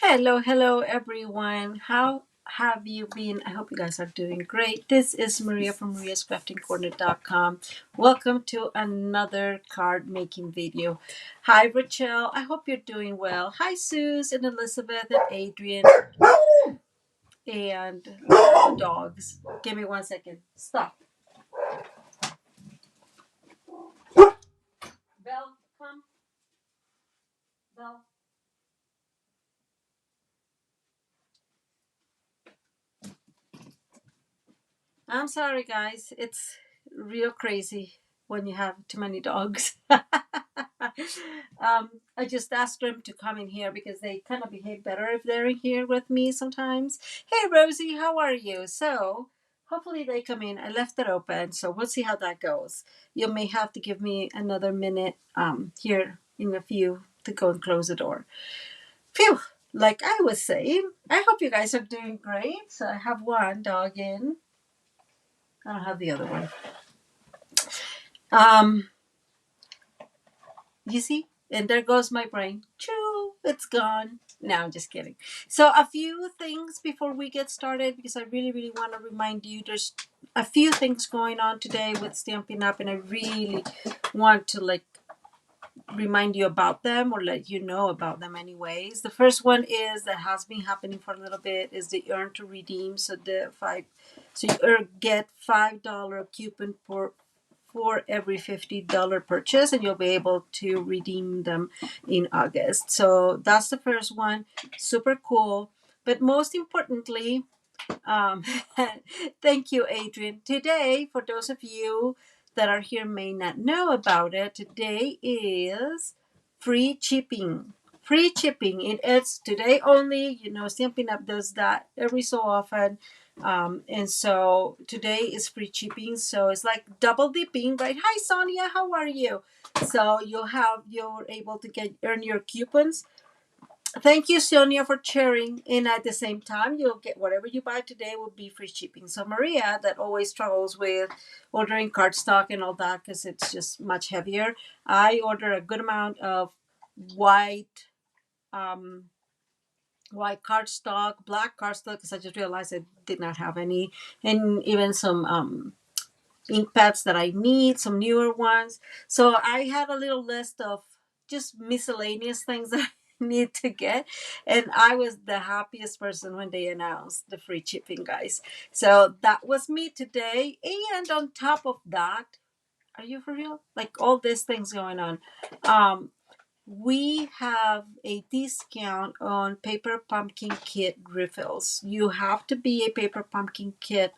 Hello, hello everyone. How have you been? I hope you guys are doing great. This is Maria from mariascraftingcorner.com. Welcome to another card making video. Hi Rachel, I hope you're doing well. Hi Suze and Elizabeth and Adrian and the dogs. Give me 1 second. Stop. Belle, come. Belle. I'm sorry guys. It's real crazy when you have too many dogs. I just asked them to come in here because they kind of behave better if they're here with me sometimes. Hey, Rosie, how are you? So, hopefully they come in. I left it open, so we'll see how that goes. You may have to give me another minute here in a few to go and close the door. Phew! Like I was saying, I hope you guys are doing great. So, I have one dog in. I don't have the other one. Um, You see? And there goes my brain. Choo, it's gone. No, I'm just kidding. So, a few things before we get started, because I really, really want to remind you there's a few things going on today with Stampin' Up, and I really want to remind you about them or let you know about them anyways. The first one is that has been happening for a little bit is the earn to redeem. So you get $5 coupon for every $50 purchase, and you'll be able to redeem them in August. So that's the first one. Super cool. But most importantly, um, thank you, Adrian. Today, for those of you that are here may not know about it, today is free shipping. Free shipping. It's today only. You know, Stampin' Up does that every so often. And so today is free shipping. So it's like double dipping, right? Hi, Sonia. How are you? So you're able to earn your coupons. Thank you, Sonia, for sharing. And at the same time, you'll get whatever you buy today will be free shipping. So Maria, that always struggles with ordering cardstock and all that because it's just much heavier. I order a good amount of white, um, white cardstock, black cardstock because I just realized I did not have any, and even some ink pads that I need, some newer ones. So I had a little list of just miscellaneous things that I need to get. And I was the happiest person when they announced the free shipping, guys. So that was me today. And on top of that, are you for real? Like all these things going on. Um, we have a discount on paper pumpkin kit refills. You have to be a paper pumpkin kit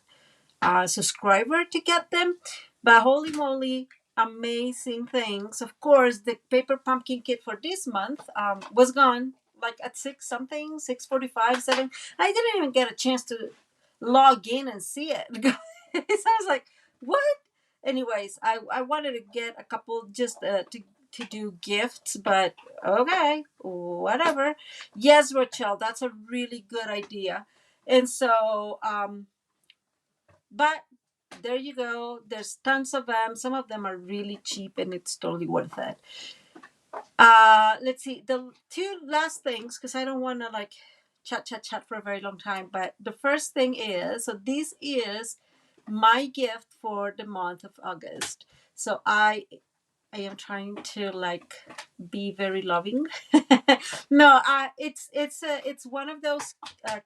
subscriber to get them. But holy moly, amazing things. Of course, the paper pumpkin kit for this month was gone like at 6 something, 6:45, 7. I didn't even get a chance to log in and see it. So I was like, what? Anyways, I wanted to get a couple just to do gifts, but okay, whatever. Yes, Rachel, that's a really good idea. And so, but there you go. There's tons of them. Some of them are really cheap and it's totally worth it. Let's see. The two last things, because I don't want to chat for a very long time. But the first thing is, so this is my gift for the month of August. So I am trying to be very loving. No, it's one of those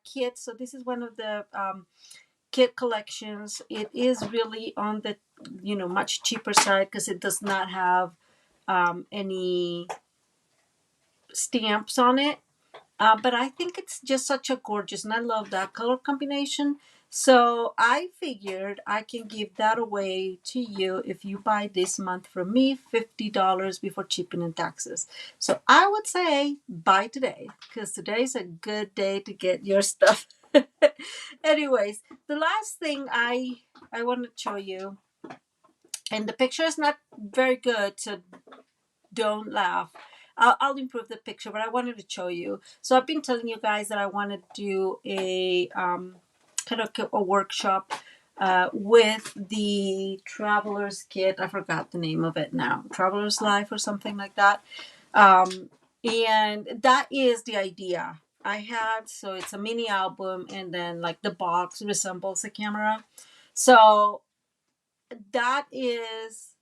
kits. So this is one of the kit collections. It is really on the much cheaper side because it does not have any stamps on it. But I think it's just such a gorgeous, and I love that color combination. So I figured I can give that away to you if you buy this month from me, $50 before shipping and taxes. So I would say buy today because today's a good day to get your stuff. Anyways, the last thing I want to show you, and the picture is not very good, so don't laugh. I'll improve the picture, but I wanted to show you. So I've been telling you guys that I want to do a kind of a workshop with the Traveler's Kit. I forgot the name of it now. Traveler's Life or something like that. And that is the idea I had. So it's a mini album, and then like the box resembles a camera. So that is,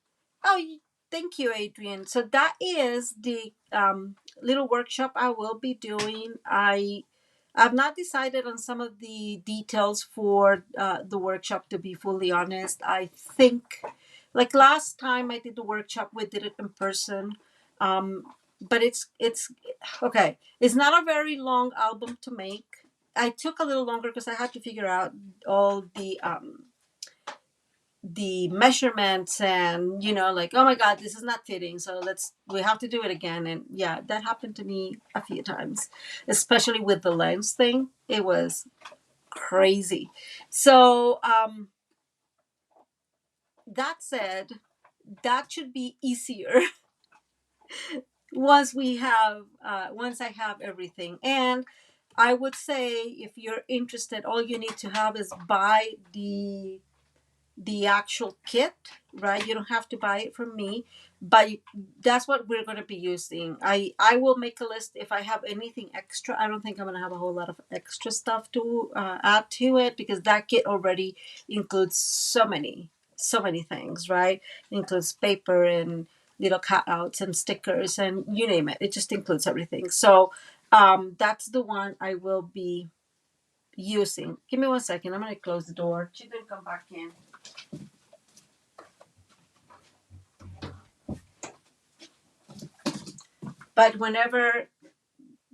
oh, thank you, Adrian. So that is the little workshop I will be doing. I've not decided on some of the details for the workshop, to be fully honest. I think, like last time I did the workshop, we did it in person. Um, but it's okay. It's not a very long album to make. I took a little longer because I had to figure out all the measurements, and like, oh my god, this is not fitting, so we have to do it again. And yeah, that happened to me a few times, especially with the lens thing. It was crazy. So that said, that should be easier once I have everything. And I would say, if you're interested, all you need to have is buy the actual kit, right? You don't have to buy it from me, but that's what we're going to be using. I will make a list if I have anything extra. I don't think I'm going to have a whole lot of extra stuff to add to it, because that kit already includes so many things, right? It includes paper and little cutouts and stickers and you name it. It just includes everything. So that's the one I will be using. Give me 1 second. I'm going to close the door. She didn't come back in. But whenever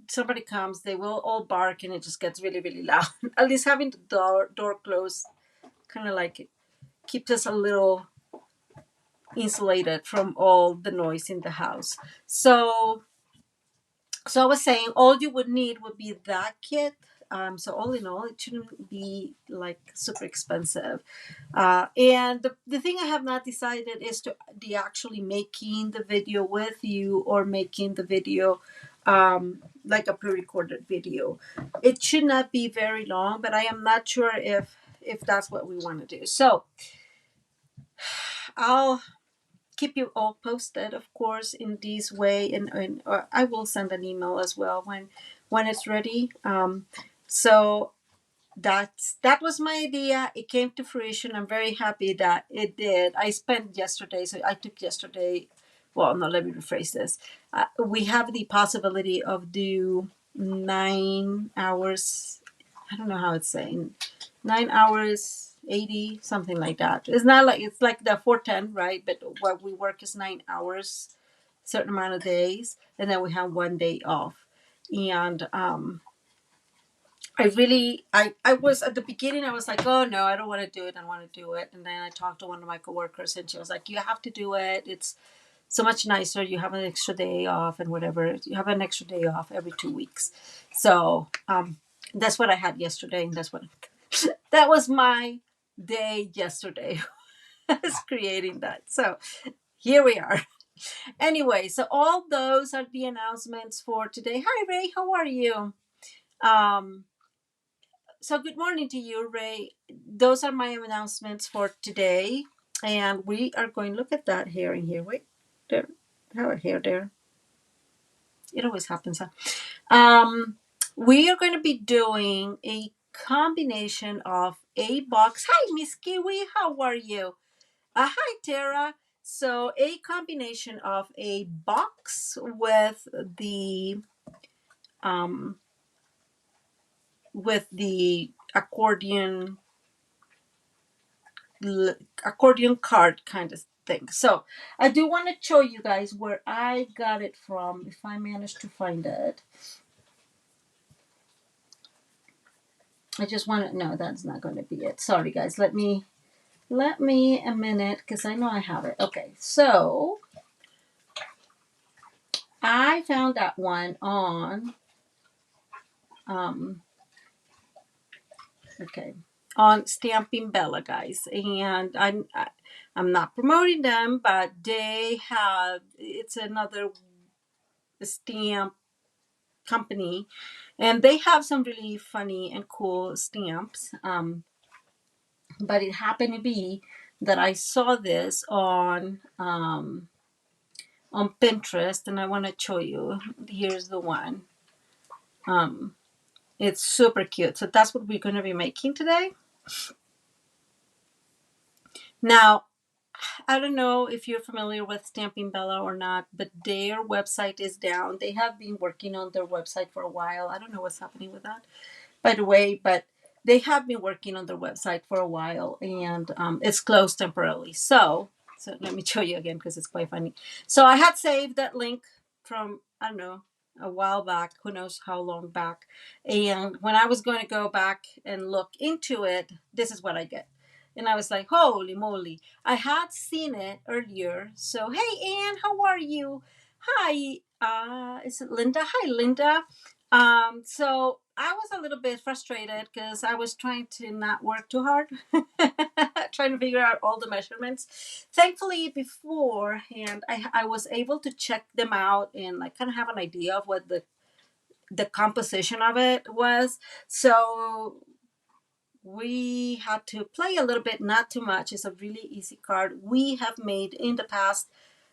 somebody comes, they will all bark, and it just gets really, really loud. At least having the door closed kind of like keeps us a little insulated from all the noise in the house. So I was saying, all you would need would be that kit. So all in all, it shouldn't be like super expensive. And the thing I have not decided is to the actually making the video with you, or making the video like a pre-recorded video. It should not be very long, but I am not sure if that's what we want to do. So I'll keep you all posted, of course, in this way, and or I will send an email as well when it's ready. So that was my idea. It came to fruition. I'm very happy that it did. I spent yesterday, so I took yesterday. Well, no, let me rephrase this. We have the possibility of do 9 hours. I don't know how it's saying. 9 hours, 80, something like that. It's not like it's like the 410, right? But what we work is 9 hours, certain amount of days, and then we have one day off. And I was at the beginning, I was like, oh no, I don't want to do it. I don't want to do it. And then I talked to one of my coworkers, and she was like, you have to do it. It's so much nicer. You have an extra day off and whatever. You have an extra day off every 2 weeks. So that's what I had yesterday. And that was my day yesterday. I was creating that. So here we are. Anyway, so all those are the announcements for today. Hi, Ray. How are you? Um, So good morning to you, Ray. Those are my announcements for today. And we are going to look at that here and here. Wait, there. How here, there. It always happens. Huh? We are going to be doing a combination of a box. Hi, Miss Kiwi. How are you? Hi, Tara. So a combination of a box um, with the accordion card kind of thing. So I do want to show you guys where I got it from, if I manage to find it. I just want to, no, that's not going to be it. Sorry guys, let me a minute, because I know I have it. Okay, so I found that one on okay, on Stampin' Bella, guys. And I'm not promoting them, but it's another stamp company, and they have some really funny and cool stamps. But it happened to be that I saw this on Pinterest, and I want to show you. Here's the one. It's super cute. So that's what we're going to be making today. Now, I don't know if you're familiar with Stampin' Bella or not, but their website is down. They have been working on their website for a while. I don't know what's happening with that, by the way, but they have been working on their website for a while, and it's closed temporarily. So let me show you again because it's quite funny. So I had saved that link from, I don't know, a while back, who knows how long back. And when I was going to go back and look into it, this is what I get. And I was like, holy moly. I had seen it earlier. So, hey, Anne, how are you? Hi. Is it Linda? Hi, Linda. So I was a little bit frustrated because I was trying to not work too hard, trying to figure out all the measurements. Thankfully, beforehand, I was able to check them out and like kind of have an idea of what the composition of it was. So we had to play a little bit, not too much. It's a really easy card. We have made in the past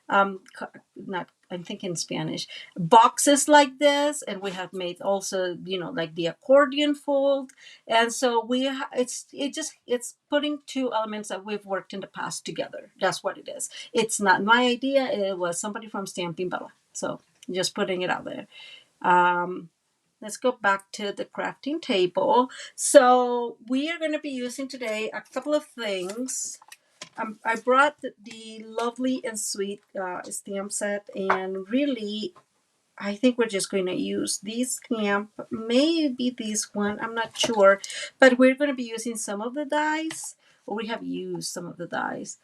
not I'm thinking Spanish boxes like this, and we have made also like the accordion fold, and so it's putting two elements that we've worked in the past together. That's what it is. It's not my idea. It was somebody from Stampin' Bella, so just putting it out there. Let's go back to the crafting table. So we are going to be using today a couple of things. I brought the lovely and sweet stamp set, and really, I think we're just going to use this stamp, maybe this one, I'm not sure, but we're going to be using some of the dies, or we have used some of the dies.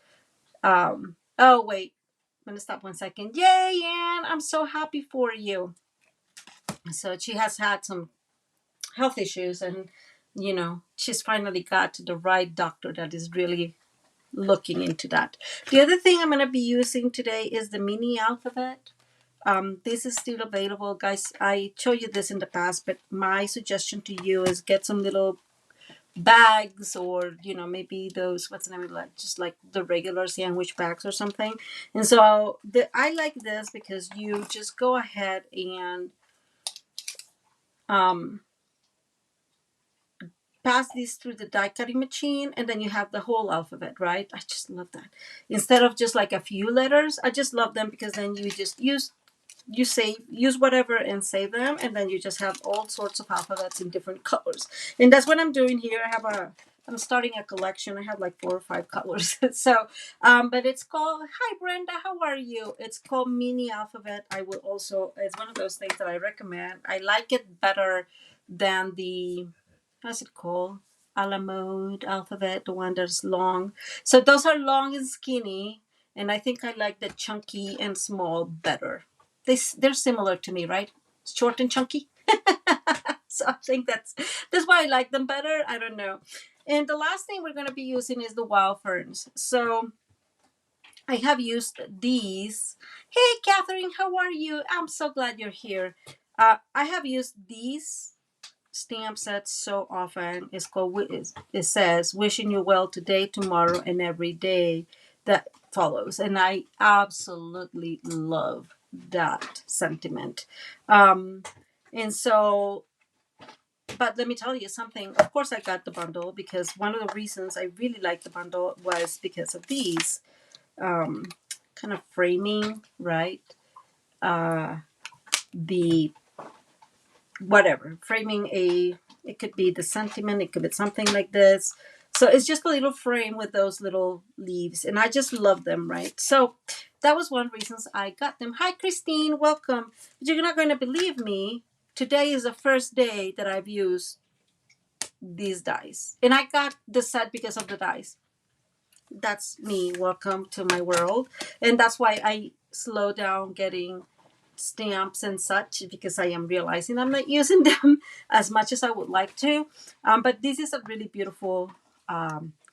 Oh, wait, I'm going to stop 1 second. Yay, Anne, I'm so happy for you. So she has had some health issues, and, she's finally got the right doctor that is really looking into that. The other thing I'm going to be using today is the mini alphabet. This is still available, guys. I showed you this in the past, but my suggestion to you is get some little bags, or maybe those, what's the name of it, just like the regular sandwich bags or something. And so I like this because you just go ahead and pass these through the die cutting machine, and then you have the whole alphabet, right? I just love that. Instead of just like a few letters, I just love them because then you just use whatever and save them, and then you just have all sorts of alphabets in different colors. And that's what I'm doing here. I'm starting a collection. I have like 4 or 5 colors. So but it's called, hi Brenda, how are you? It's called mini alphabet. It's one of those things that I recommend. I like it better than the, how's it called, a la mode alphabet, the one that's long. So those are long and skinny, and I think I like the chunky and small better. They're similar to me, right? Short and chunky. So I think that's why I like them better. I don't know. And the last thing we're going to be using is the wild ferns. So I have used these. Hey Catherine, how are you? I'm so glad you're here. I have used these stamp sets so often. It says wishing you well today, tomorrow, and every day that follows, and I absolutely love that sentiment. And so, but let me tell you something. Of course, I got the bundle because one of the reasons I really liked the bundle was because of these kind of framing, right? The whatever framing, it could be the sentiment, it could be something like this. So it's just a little frame with those little leaves, and I just love them, right? So that was one reason I got them. Hi Christine, welcome. But you're not going to believe me, today is the first day that I've used these dies, and I got the set because of the dies. That's me, welcome to my world. And that's why I slow down getting stamps and such, because I am realizing I'm not using them as much as I would like to. But this is a really beautiful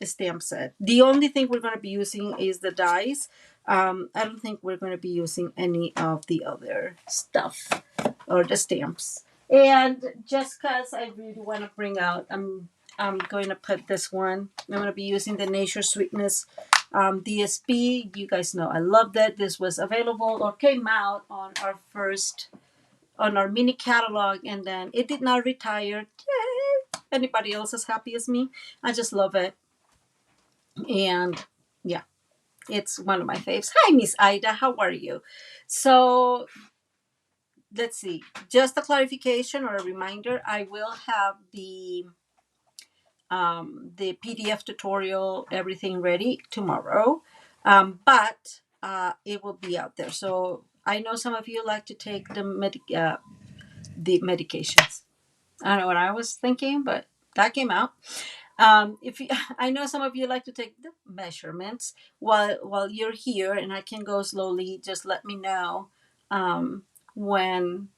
stamp set. The only thing we're going to be using is the dies. I don't think we're going to be using any of the other stuff or the stamps. And just because I really want to bring out, I'm going to put this one. I'm going to be using the Nature Sweetness DSP. You guys know I love that. This was available or came out on our first on our mini catalog, and then it did not retire. Yay! Anybody else as happy as me? I just love it. And yeah, it's one of my faves. Hi, Miss Ida. How are you? So let's see. Just a clarification or a reminder. I will have the PDF tutorial, everything ready tomorrow, but it will be out there. So I know some of you like to take the medications. I don't know what I was thinking, but that came out. If you, I know some of you like to take the measurements while you're here, and I can go slowly. Just let me know when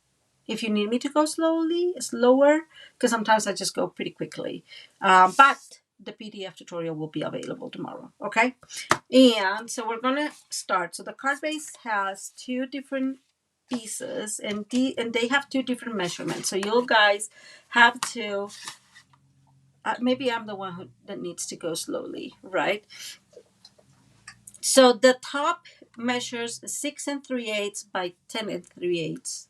if you need me to go slower, because sometimes I just go pretty quickly. But the PDF tutorial will be available tomorrow. Okay, and so we're gonna start. So the card base has two different pieces, and they have two different measurements. So you guys have to. Maybe I'm the one that needs to go slowly, right? So the top measures 6 3/8 by 10 3/8.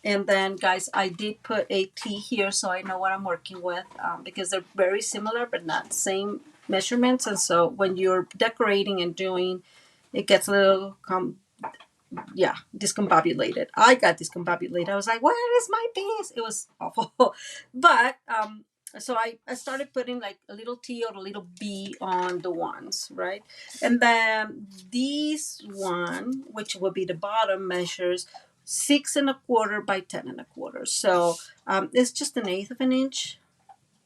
And then, guys, I did put a T here so I know what I'm working with, because they're very similar but not same measurements. And so when you're decorating and doing, it gets a little discombobulated. I got discombobulated. I was like, where is my piece? It was awful. But so I started putting like a little T or a little B on the ones, right? And then these one, which will be the bottom, measures 6 1/4 by 10 1/4. So it's just 1/8 of an inch,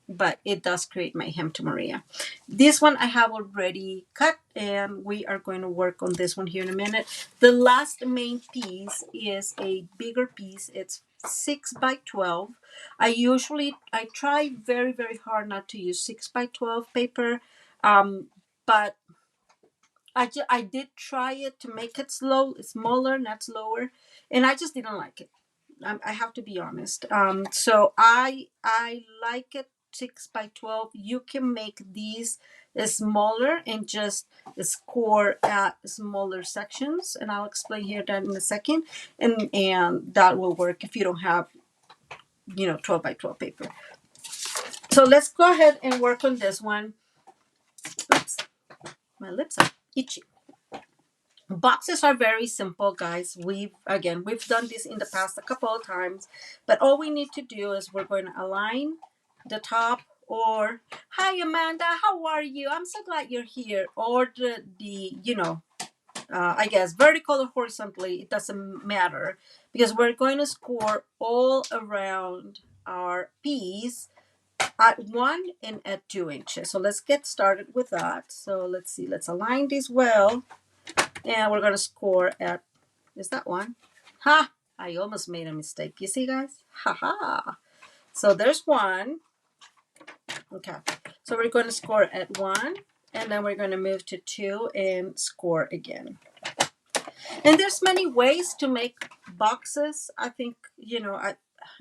but it does create my hem to Maria. This one I have already cut, and we are going to work on this one here in a minute. The last main piece is a bigger piece. It's 6 by 12. I try very, very hard not to use 6 by 12 paper, but I did try it to make it smaller, not slower, and I just didn't like it. I have to be honest. So I like it 6 by 12. You can make these smaller and just score at smaller sections, and I'll explain here that in a second. And that will work if you don't have 12 by 12 paper. So let's go ahead and work on this one. Oops, my lips are itchy. Boxes are very simple, guys. We've done this in the past a couple of times, but all we need to do is we're going to align the top, or hi Amanda, how are you? I'm so glad you're here. Or I guess vertical or horizontally, it doesn't matter, because we're going to score all around our piece at 1 and at 2 inches. So let's get started with that. So let's see, let's align this well. And we're going to score at, is that one? Ha! I almost made a mistake. You see, guys? Ha ha! So there's one. Okay. So we're going to score at 1. And then we're going to move to 2 and score again. And there's many ways to make boxes. I think,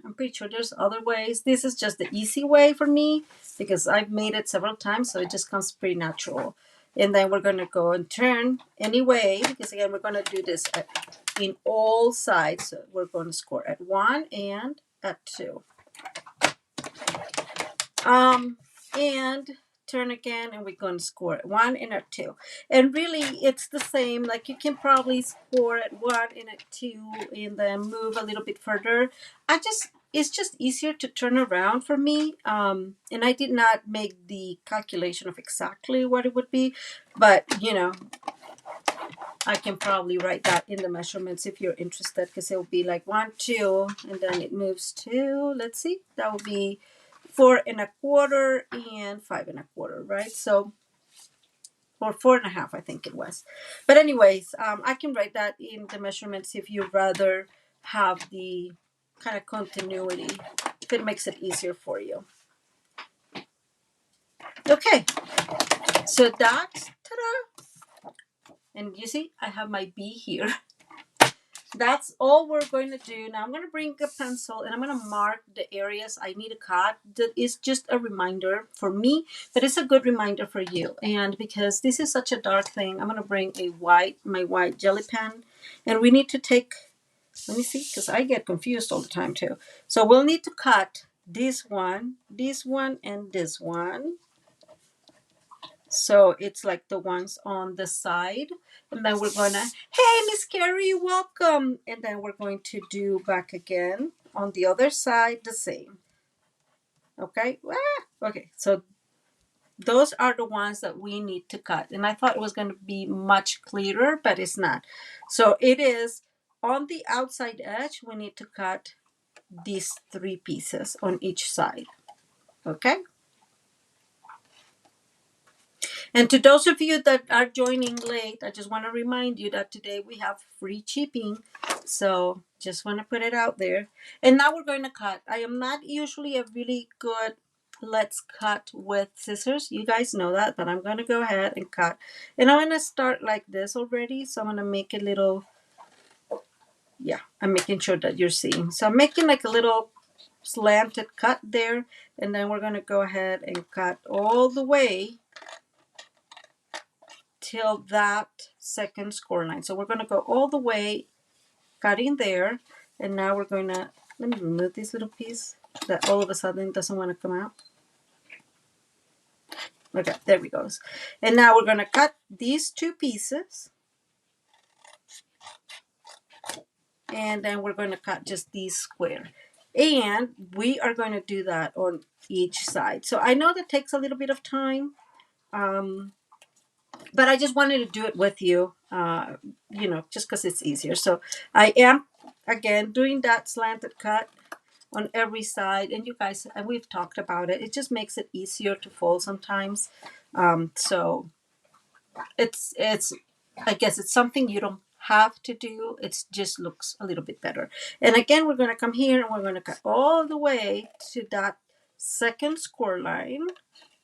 I'm pretty sure there's other ways. This is just the easy way for me, because I've made it several times, so it just comes pretty natural. And then we're going to go and turn anyway, because again, we're going to do this in all sides. So we're going to score at 1 and at 2. And turn again, and we're going to score at 1 and at 2. And really, it's the same. Like, you can probably score at 1 and at 2 and then move a little bit further. It's just easier to turn around for me. And I did not make the calculation of exactly what it would be, but I can probably write that in the measurements if you're interested, because it will be like 1 2, and then it moves to, let's see, that would be 4 1/4 and 5 1/4, right? So, or 4 1/2, I think it was. But anyways, I can write that in the measurements if you'd rather have the kind of continuity, if it makes it easier for you. Okay, so that's, ta-da! And you see, I have my B here. That's all we're going to do. Now I'm going to bring a pencil and I'm going to mark the areas I need to cut. That is just a reminder for me, but it's a good reminder for you. And because this is such a dark thing, I'm going to bring my white jelly pen, and we need to take Let me see, because I get confused all the time too. So we'll need to cut this one, and this one. So it's like the ones on the side. And then we're going to, hey, Miss Carrie, welcome. And then we're going to do back again on the other side, the same. Okay. Okay. So those are the ones that we need to cut. And I thought it was going to be much clearer, but it's not. So it is on the outside edge, we need to cut these 3 pieces on each side. Okay. And to those of you that are joining late, I just want to remind you that today we have free shipping. So just want to put it out there. And now we're going to cut. I am not usually a really good let's cut with scissors. You guys know that, but I'm going to go ahead and cut. And I'm going to start like this already. So I'm going to make a little, yeah, I'm making sure that you're seeing. So I'm making like a little slanted cut there. And then we're going to go ahead and cut all the way till that second score line. So we're going to go all the way cutting there, and now we're going to, let me remove this little piece that all of a sudden doesn't want to come out. Okay, there we go. And now we're going to cut these 2 pieces, and then we're going to cut just these square, and we are going to do that on each side. So I know that takes a little bit of time, but I just wanted to do it with you, you know, just because it's easier. So I am, again, doing that slanted cut on every side. And you guys, and we've talked about it, it just makes it easier to fold sometimes. So it's, I guess it's something you don't have to do. It just looks a little bit better. And again, we're going to come here and we're going to cut all the way to that second score line.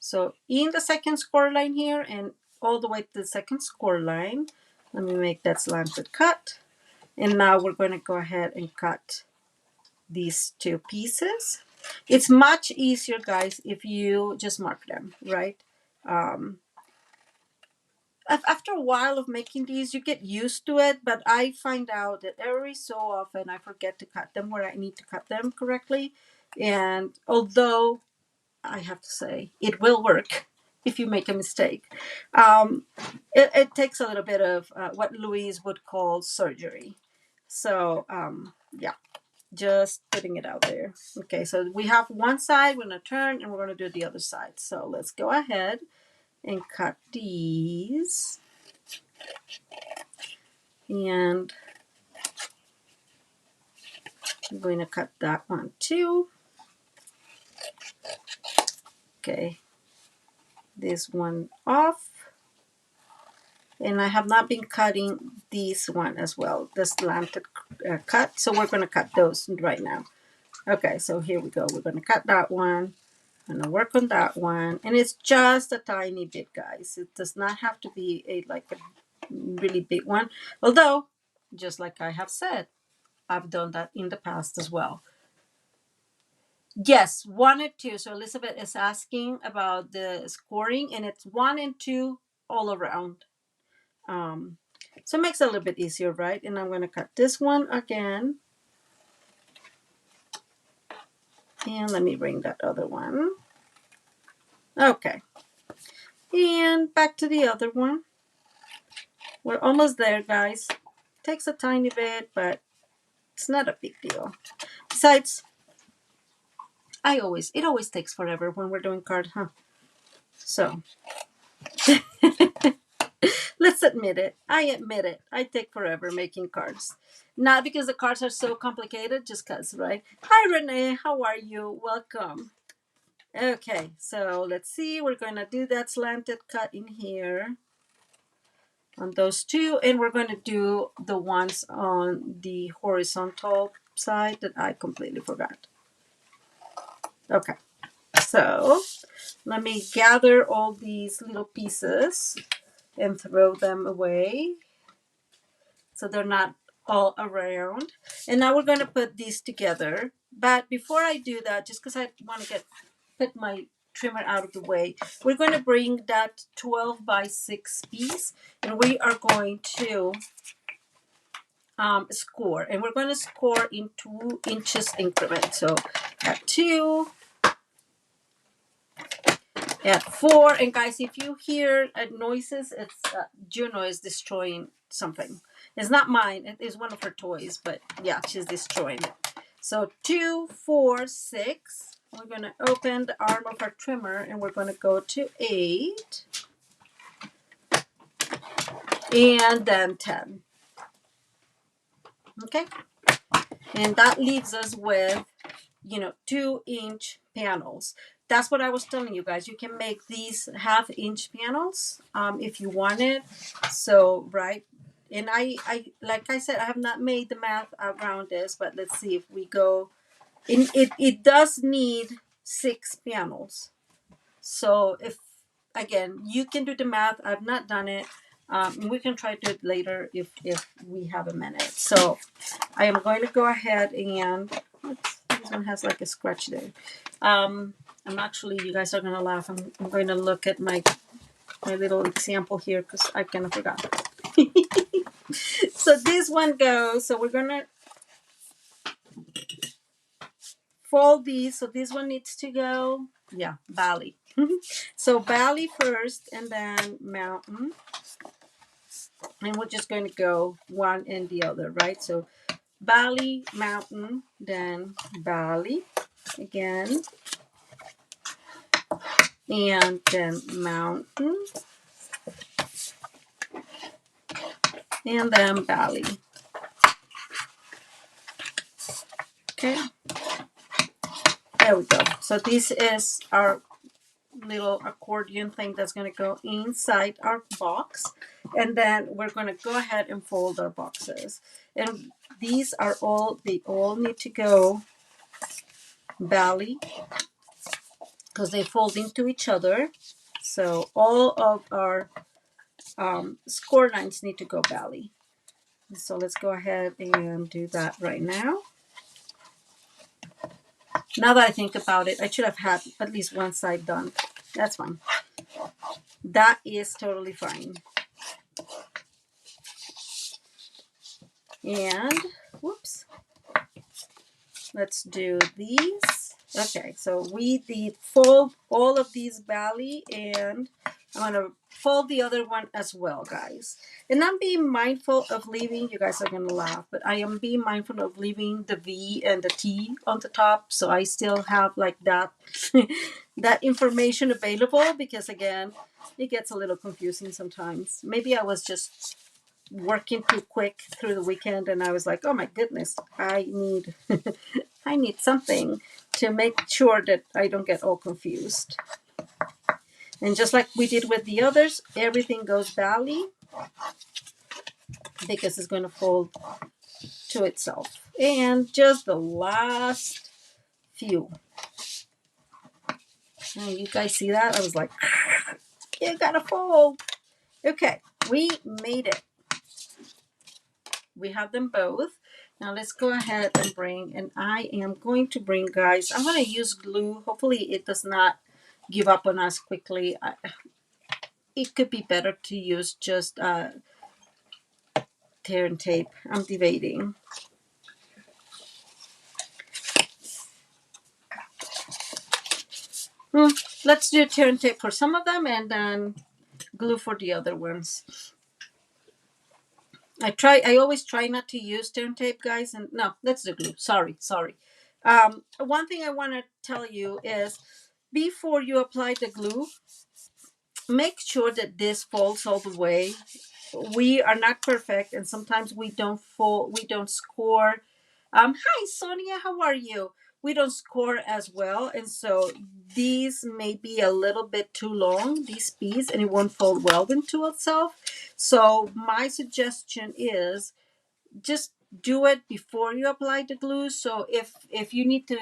So in the second score line here and all the way to the second score line, let me make that slanted cut. And now we're going to go ahead and cut these 2 pieces. It's much easier, guys, if you just mark them, right? After a while of making these, you get used to it, but I find out that every so often I forget to cut them where I need to cut them correctly. And although I have to say, it will work if you make a mistake. It takes a little bit of what Louise would call surgery. So, yeah, just putting it out there. Okay, so we have one side, we're going to turn, and we're going to do the other side. So let's go ahead and cut these. And I'm going to cut that one too. Okay, this one off. And I have not been cutting this one as well, the slanted cut. So we're going to cut those right now. Okay, so here we go. We're going to cut that one. I'm going to work on that one. And it's just a tiny bit, guys. It does not have to be like a really big one. Although, just like I have said, I've done that in the past as well. Yes, 1 and 2. So Elizabeth is asking about the scoring, and it's 1 and 2 all around. So it makes it a little bit easier, right? And I'm going to cut this one again. And let me bring that other one. Okay. And back to the other one. We're almost there, guys. Takes a tiny bit, but it's not a big deal. Besides, it always takes forever when we're doing card, huh? So, let's admit it. I admit it. I take forever making cards. Not because the cards are so complicated, just because, right? Hi, Renee. How are you? Welcome. Okay, so let's see. We're going to do that slanted cut in here on those 2. And we're going to do the ones on the horizontal side that I completely forgot. Okay, so let me gather all these little pieces and throw them away so they're not all around. And now we're going to put these together. But before I do that, just because I want to put my trimmer out of the way, we're going to bring that 12 by 6 piece, and we are going to score, and we're going to score in 2 inches increments. So at 2, at 4, and guys, if you hear noises, it's Juno is destroying something. It's not mine. It is one of her toys, but yeah, she's destroying it. So 2, 4, 6. We're going to open the arm of our trimmer, and we're going to go to 8, and then 10. Okay, and that leaves us with 2-inch panels. That's what I was telling you guys. You can make these 1/2-inch panels if you wanted. So right, and I like I said, I have not made the math around this, but let's see if we go. It does need 6 panels. So if again, you can do the math. I've not done it. We can try to do it later if we have a minute. So I am going to go ahead and this one has like a scratch there. I'm actually, you guys are gonna laugh. I'm going to look at my little example here because I kind of forgot. So this one goes. So we're gonna fold these. So this one needs to go. Yeah, valley. So valley first, and then mountain. And we're just going to go one and the other, right? So valley, mountain, then valley again, and then mountain, and then valley. Okay, there we go. So this is our little accordion thing that's going to go inside our box, and then we're going to go ahead and fold our boxes. And these are all, they all need to go valley because they fold into each other. So all of our score lines need to go valley. So let's go ahead and do that right now. Now that I think about it, I should have had at least one side done. That's fine. That is totally fine. And whoops, let's do these. Okay, so we did fold all of these valley, and I'm gonna fold the other one as well, guys. And I'm being mindful of leaving, you guys are gonna laugh, but I am being mindful of leaving the V and the T on the top, so I still have like that that information available, because again, it gets a little confusing sometimes. Maybe I was just working too quick through the weekend, and I was like, oh my goodness, I need I need something to make sure that I don't get all confused. And just like we did with the others, everything goes valley because it's going to fold to itself. And just the last few. Oh, you guys see that? I was like, you gotta fold. Okay, we made it. We have them both. Now let's go ahead and bring, and I am going to bring, guys, I'm going to use glue. Hopefully it does not give up on us quickly. It could be better to use just tear and tape. I'm debating. Let's do tear and tape for some of them, and then glue for the other ones. I always try not to use tear and tape, guys, and no, let's do glue. Sorry. One thing I want to tell you is, before you apply the glue, make sure that this folds all the way. We are not perfect, and sometimes we don't score. Hi Sonia, how are you? We don't score as well, and so these may be a little bit too long, these pieces, and it won't fold well into itself. So my suggestion is just do it before you apply the glue. So if you need to,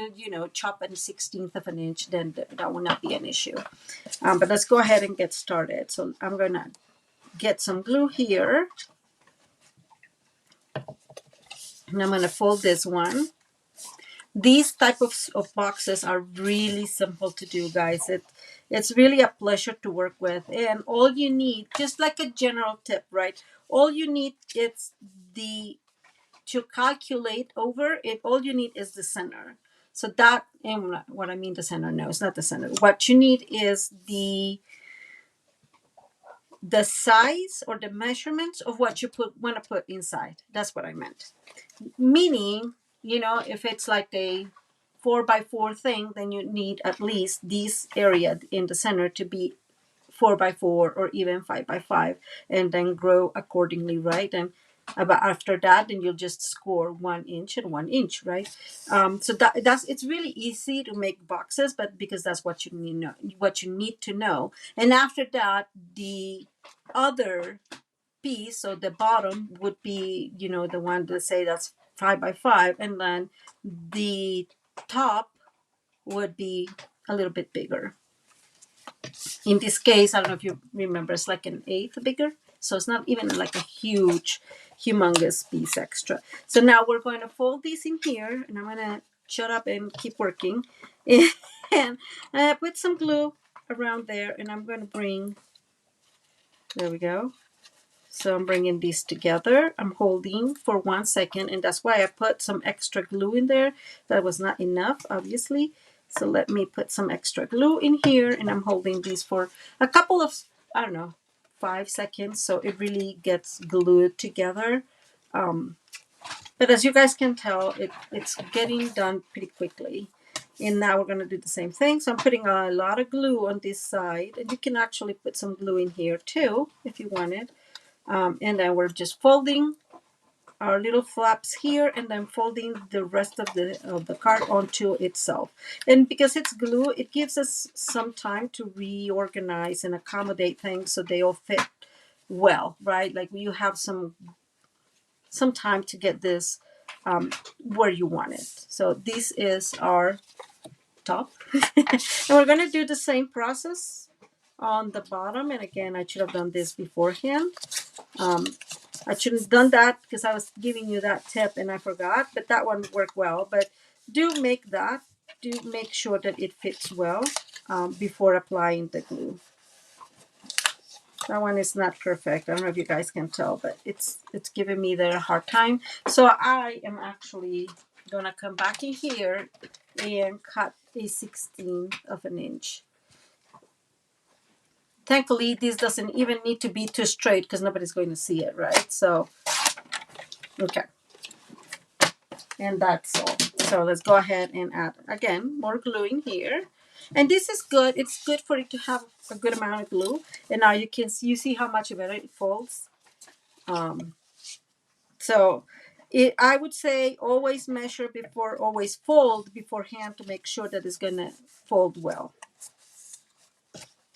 chop a 1/16 of an inch, then that will not be an issue. But let's go ahead and get started. So I'm gonna get some glue here, and I'm gonna fold this one. These type of boxes are really simple to do, guys. It's really a pleasure to work with, and all you need, just like a general tip, right? All you need is the to calculate over it, all you need is the center. So that, and what I mean the center, no, it's not the center. What you need is the size or the measurements of what you want to put inside. That's what I meant. Meaning, you know, if it's like a 4x4 thing, then you need at least this area in the center to be 4x4 or even 5x5, and then grow accordingly, right? And about after that, then you'll just score 1 inch and 1 inch, right? So that's it's really easy to make boxes, but because that's what you need to know. And after that, the other piece, so the bottom would be, you know, the one to say that's 5x5, and then the top would be a little bit bigger. In this case, I don't know if you remember, it's like an eighth bigger. So it's not even like a huge, humongous piece extra. So now we're going to fold these in here, and I'm going to shut up and keep working. And put some glue around there, and I'm going to bring, there we go. So I'm bringing these together. I'm holding for 1 second, and that's why I put some extra glue in there. That was not enough, obviously. So let me put some extra glue in here, and I'm holding these for a couple of, I don't know, 5 seconds, so it really gets glued together. But as you guys can tell, it's getting done pretty quickly. And now we're going to do the same thing. So I'm putting a lot of glue on this side, and you can actually put some glue in here too if you wanted. And then we're just folding our little flaps here, and then folding the rest of the card onto itself. And because it's glue, it gives us some time to reorganize and accommodate things so they all fit well, right? Like you have some time to get this where you want it. So this is our top. And we're going to do the same process on the bottom. And again, I should have done this beforehand. I shouldn't have done that because I was giving you that tip and I forgot, but that one worked well. But do make that. Do make sure that it fits well before applying the glue. That one is not perfect. I don't know if you guys can tell, but it's giving me the hard time. So I am actually going to come back in here and cut a 1/16 of an inch. Thankfully, this doesn't even need to be too straight because nobody's going to see it, right? So, okay. And that's all. So let's go ahead and add, again, more glue in here. And this is good. It's good for it to have a good amount of glue. And now you see how much better it folds. So I would say always measure before, always fold beforehand to make sure that it's going to fold well.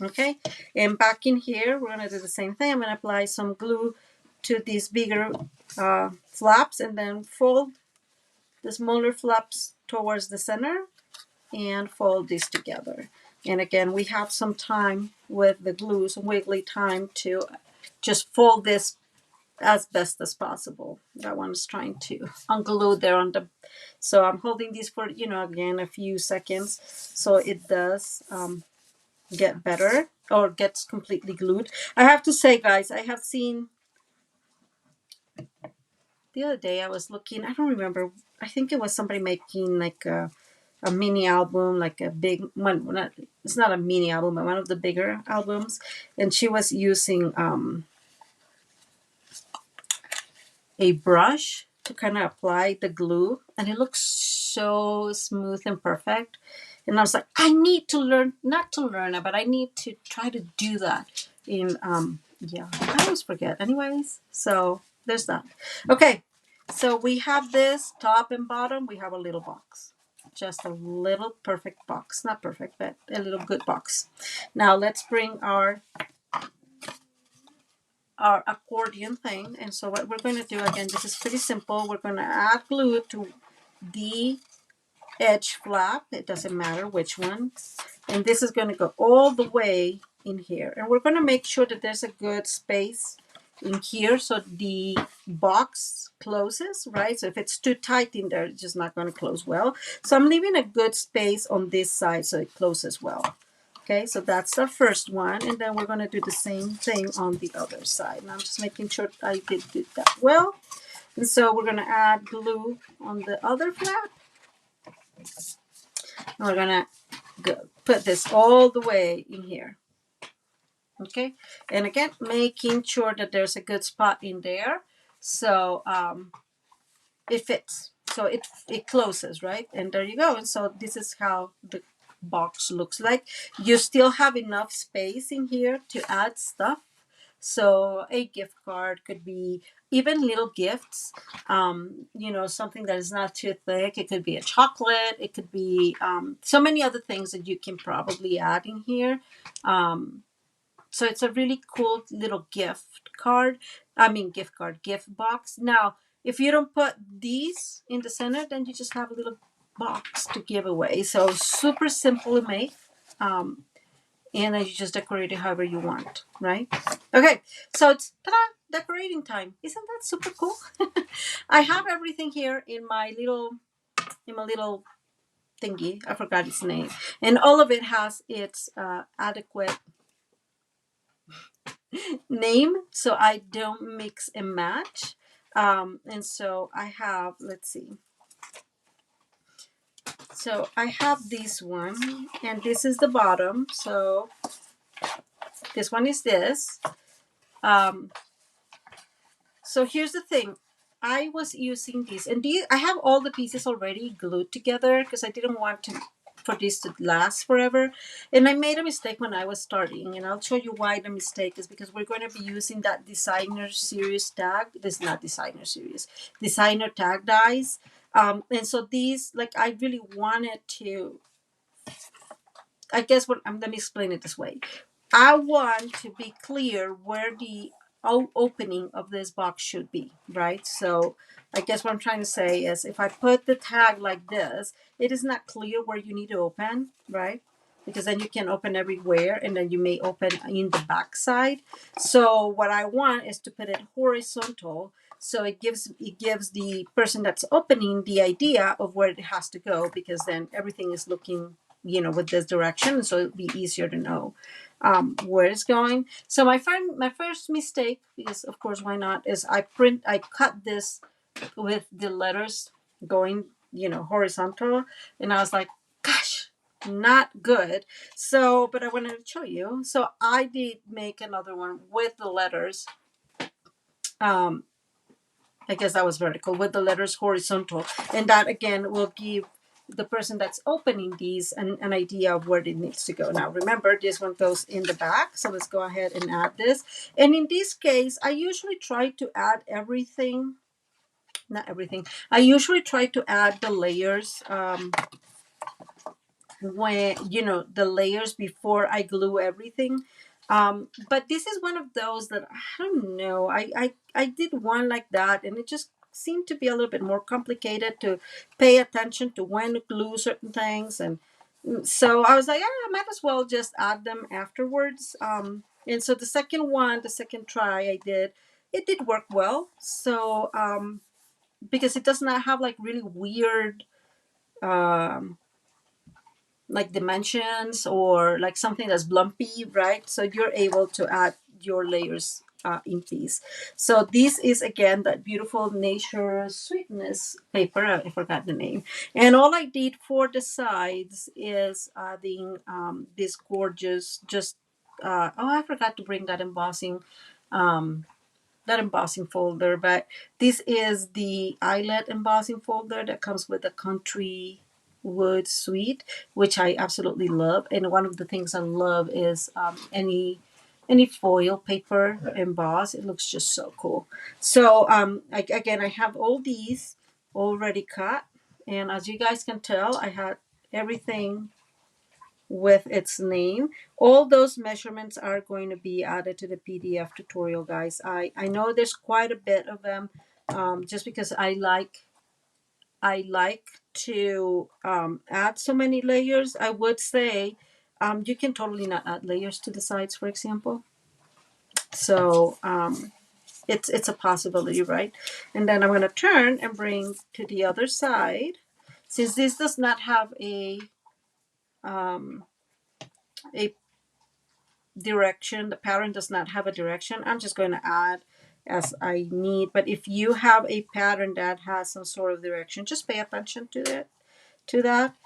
Okay, and back in here, we're going to do the same thing. I'm going to apply some glue to these bigger flaps, and then fold the smaller flaps towards the center and fold these together. And again, we have some time with the glue, some wiggly time to just fold this as best as possible. That one's trying to unglue there on the, so I'm holding these for, you know, again, a few seconds so it does get better or gets completely glued. I have to say, guys, I have seen, the other day I was looking, I don't remember, I think it was somebody making like a mini album, like a big one, it's not a mini album, but one of the bigger albums, and she was using a brush to kind of apply the glue, and it looks so smooth and perfect. And I was like, I need to learn, not to learn it, but I need to try to do that. In yeah, I always forget. Anyways, so there's that. Okay, so we have this top and bottom. We have a little box, just a little perfect box. Not perfect, but a little good box. Now let's bring our accordion thing. And so what we're going to do, again, this is pretty simple. We're going to add glue to the edge flap. It doesn't matter which one. And this is going to go all the way in here. And we're going to make sure that there's a good space in here so the box closes, right? So if it's too tight in there, it's just not going to close well. So I'm leaving a good space on this side so it closes well. Okay, so that's the first one, and then we're going to do the same thing on the other side. And I'm just making sure I did that well. And so we're going to add glue on the other flap. And we're going to put this all the way in here. Okay, and again, making sure that there's a good spot in there, so it fits, so it closes, right? And there you go. And so this is how the box looks like. You still have enough space in here to add stuff. So a gift card could be, even little gifts, you know, something that is not too thick. It could be a chocolate. It could be so many other things that you can probably add in here. So it's a really cool little gift card. I mean, gift box. Now, if you don't put these in the center, then you just have a little box to give away. So super simply made. And then you just decorate it however you want, right? Okay, so it's ta-da, decorating time. Isn't that super cool? I have everything here in my little thingy. I forgot its name, and all of it has its adequate name, so I don't mix and match. And so I have, let's see. So I have this one, and this is the bottom. So this one is this. So here's the thing. I was using these, and I have all the pieces already glued together because I didn't want for this to last forever. And I made a mistake when I was starting, and I'll show you why the mistake is, because we're going to be using that designer series tag. This is not designer series, designer tag dies. And so these, like, I really wanted to, I guess let me explain it this way. I want to be clear where the opening of this box should be, right? So I guess what I'm trying to say is, if I put the tag like this, it is not clear where you need to open, right? Because then you can open everywhere, and then you may open in the back side. So what I want is to put it horizontal, so it gives the person that's opening the idea of where it has to go, because then everything is looking, you know, with this direction, so it'll be easier to know where it's going. So my first mistake, because of course why not, is I cut this with the letters going, you know, horizontal, and I was like, gosh, not good. So, but I wanted to show you. So I did make another one with the letters. I guess that was vertical, with the letters horizontal, and that again will give the person that's opening these an idea of where it needs to go. Now remember, this one goes in the back, so let's go ahead and add this. And in this case, I usually try to add everything, not everything, I usually try to add the layers when, you know, the layers before I glue everything. But this is one of those that I don't know. I did one like that, and it just seemed to be a little bit more complicated to pay attention to when to glue certain things. And so I was like, I might as well just add them afterwards. And so the second try I did, it did work well. So because it does not have like really weird like dimensions or like something that's lumpy, right? So you're able to add your layers in these. So this is again that beautiful Nature Sweetness paper. I forgot the name. And all I did for the sides is adding this gorgeous, just I forgot to bring that embossing folder, but this is the eyelet embossing folder that comes with the Country Wood Suite, which I absolutely love. And one of the things I love is any foil paper emboss. It looks just so cool. So again, I have all these already cut, and as you guys can tell, I had everything with its name. All those measurements are going to be added to the PDF tutorial, guys. I know there's quite a bit of them, just because I like to add so many layers. I would say you can totally not add layers to the sides, for example. So it's a possibility, right? And then I'm going to turn and bring to the other side. Since this does not have a direction, the pattern does not have a direction, I'm just going to add as I need. But if you have a pattern that has some sort of direction, just pay attention to it, to that.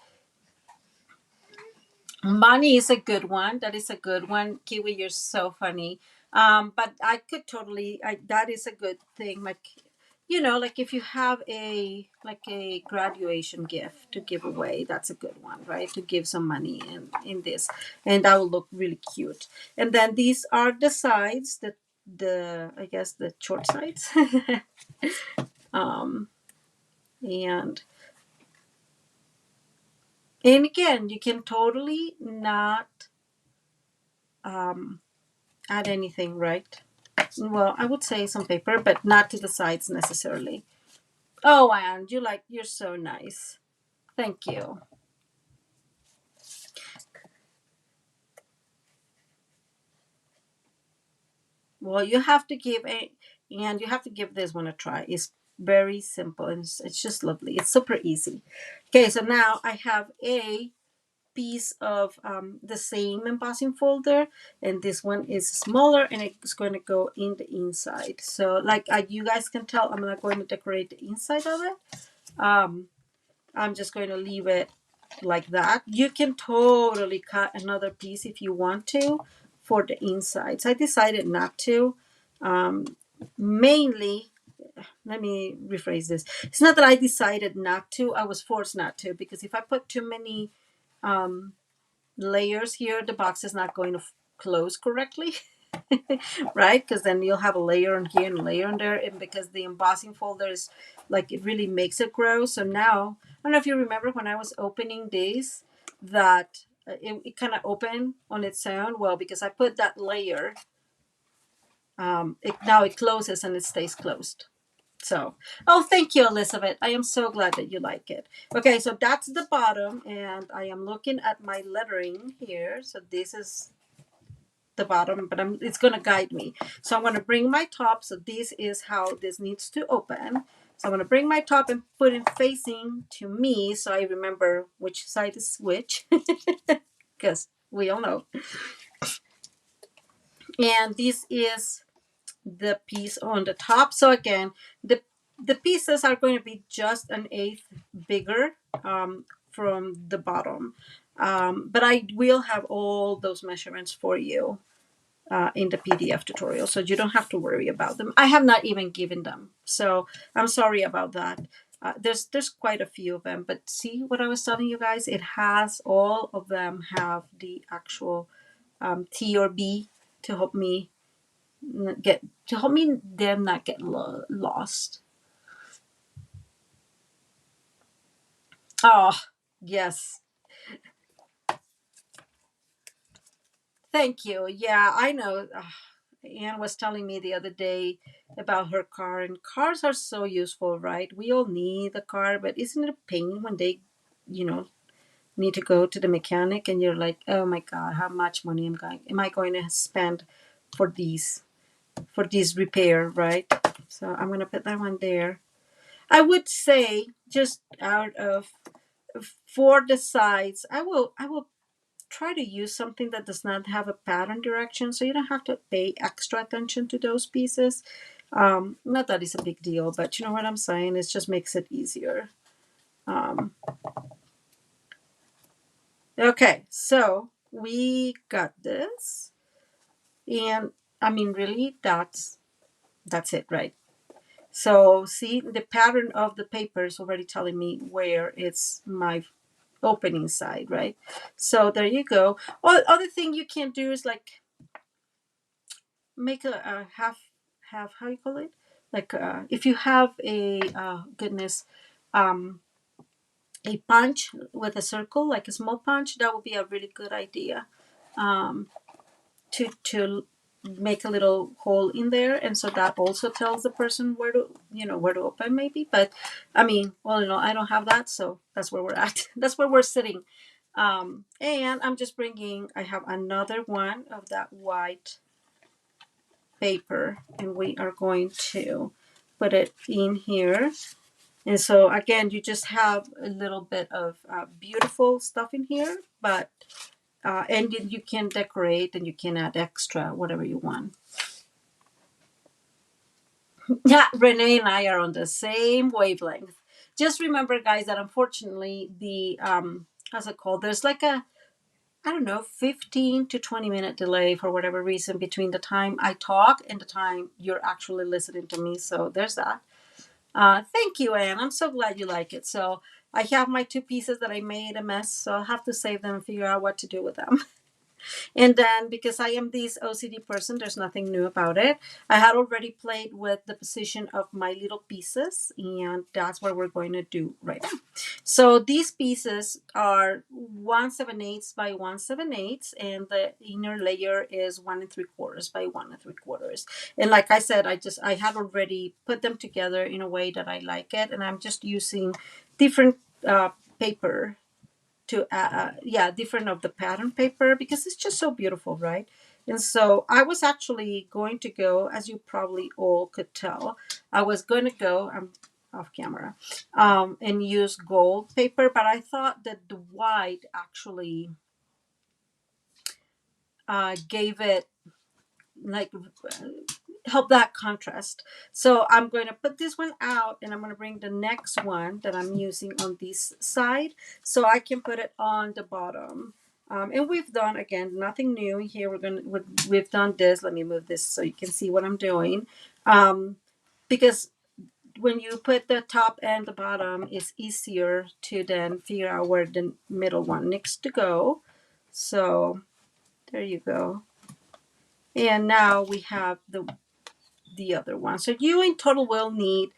Money is a good one. That is a good one. Kiwi, you're so funny. But I could totally, that is a good thing. Like, like if you have a graduation gift to give away, that's a good one, right? To give some money in this, and that will look really cute. And then these are the sides, I guess the short sides. um, and and again, you can totally not um, add anything, right? Well, I would say some paper, but not to the sides necessarily. Oh, and you're so nice. Thank you. Well, you have to give this one a try. It's very simple and it's just lovely. It's super easy. Okay, so now I have a piece of the same embossing folder, and this one is smaller and it's going to go in the inside. So like you guys can tell, I'm not going to decorate the inside of it. I'm just going to leave it like that. You can totally cut another piece if you want to for the insides. I decided not to. Mainly, let me rephrase this. It's not that I decided not to. I was forced not to, because if I put too many layers here, the box is not going to close correctly. Right? Because then you'll have a layer on here and a layer on there, and because the embossing folder is like, it really makes it grow. So now, I don't know if you remember when I was opening these, that it kind of opened on its own. Well, because I put that layer, now it closes and it stays closed. So, oh, thank you, Elizabeth. I am so glad that you like it. Okay, so that's the bottom, and I am looking at my lettering here. So this is the bottom, but it's going to guide me. So I'm going to bring my top. So this is how this needs to open. So I'm going to bring my top and put it facing to me, so I remember which side is which, because we all know. And this is the piece on the top. So again, the pieces are going to be just an eighth bigger from the bottom. But I will have all those measurements for you in the PDF tutorial, so you don't have to worry about them. I have not even given them, so I'm sorry about that. There's quite a few of them, but see what I was telling you guys? It has, all of them have the actual T or B to help me them not get lost. Oh, yes. Thank you. Yeah, I know. Anne was telling me the other day about her car, and cars are so useful, right? We all need a car, but isn't it a pain when they, you know, need to go to the mechanic and you're like, oh my God, how much money am I going to spend for this repair, right? So I'm gonna put that one there. I would say, just out of, for the sides, I will try to use something that does not have a pattern direction, so you don't have to pay extra attention to those pieces. Not that it's a big deal, but you know what I'm saying? It just makes it easier. Um, okay, so we got this, and I mean, really, that's it, right? So see, the pattern of the paper is already telling me where it's my opening side, right? So there you go. Other thing you can do is like make a half, how you call it, like if you have a goodness, um a punch with a circle, like a small punch, that would be a really good idea, um to make a little hole in there, and so that also tells the person where to open, maybe. But I mean, well, I don't have that, so that's where we're at. That's where we're sitting. And I'm just bringing, I have another one of that white paper, and we are going to put it in here. And so again, you just have a little bit of beautiful stuff in here, but and you can decorate and you can add extra whatever you want. Yeah, Renee and I are on the same wavelength. Just remember, guys, that unfortunately the how's it called? There's like a, I don't know, 15 to 20-minute delay for whatever reason between the time I talk and the time you're actually listening to me. So there's that. Thank you, Anne. I'm so glad you like it. So I have my two pieces that I made a mess, so I'll have to save them and figure out what to do with them. And then because I am this OCD person, there's nothing new about it. I had already played with the position of my little pieces, and that's what we're going to do right now. So these pieces are 1/7/8 by 1/7/8, and the inner layer is 1 3/4 by 1 3/4. And like I said, I had already put them together in a way that I like it, and I'm just using different paper to yeah, different of the pattern paper because it's just so beautiful, right? And so I was actually going to go, as you probably all could tell, I was going to go, I'm off camera, and use gold paper, but I thought that the white actually gave it like help that contrast. So I'm going to put this one out and I'm going to bring the next one that I'm using on this side so I can put it on the bottom. And we've done, again, nothing new here. We've done this. Let me move this so you can see what I'm doing. Because when you put the top and the bottom, it's easier to then figure out where the middle one needs to go. So there you go. And now we have the other one. So you in total will need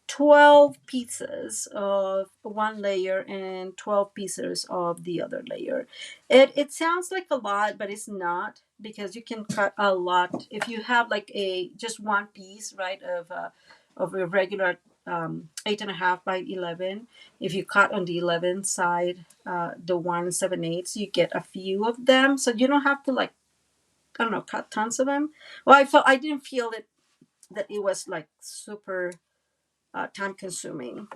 12 pieces of one layer and 12 pieces of the other layer. It sounds like a lot, but it's not, because you can cut a lot. If you have like a just one piece, right, of a regular 8.5 by 11, if you cut on the 11 side, the 1/7/8, you get a few of them. So you don't have to, like, I don't know, cut tons of them. Well, I didn't feel it that it was like super time consuming.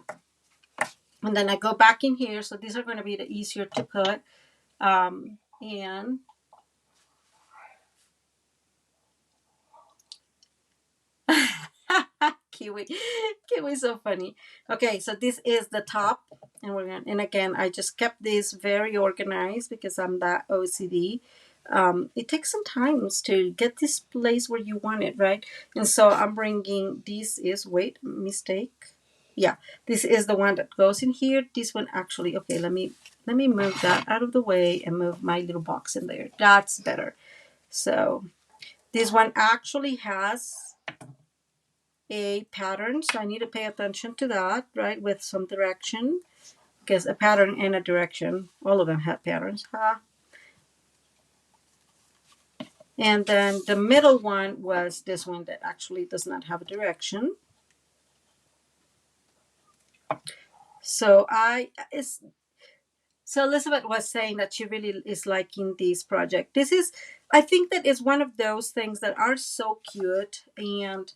And then I go back in here. So these are going to be the easier to cut. And Kiwi, Kiwi's so funny. Okay, so this is the top, and and again, I just kept this very organized because I'm that OCD. It takes some time to get this place where you want it, right? And so I'm bringing, this is, wait, mistake. Yeah, this is the one that goes in here. This one actually, okay, let me move that out of the way and move my little box in there. That's better. So this one actually has a pattern, so I need to pay attention to that, right, with some direction, because a pattern and a direction, all of them have patterns. And then the middle one was this one that actually does not have a direction. So so Elizabeth was saying that she really is liking this project. This is, I think that is one of those things that are so cute. And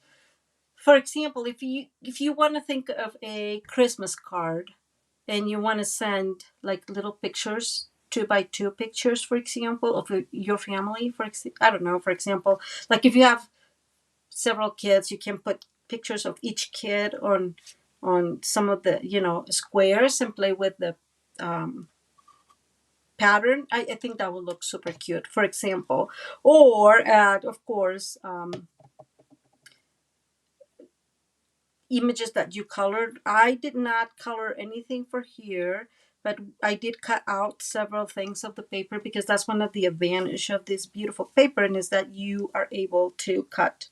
for example, if you want to think of a Christmas card and you want to send like little pictures, 2 by 2 pictures, for example, of your family, I don't know, for example, like if you have several kids, you can put pictures of each kid on some of the squares and play with the pattern. I think that would look super cute, for example. Or of course, images that you colored. I did not color anything for here, but I did cut out several things of the paper, because that's one of the advantage of this beautiful paper, and is that you are able to cut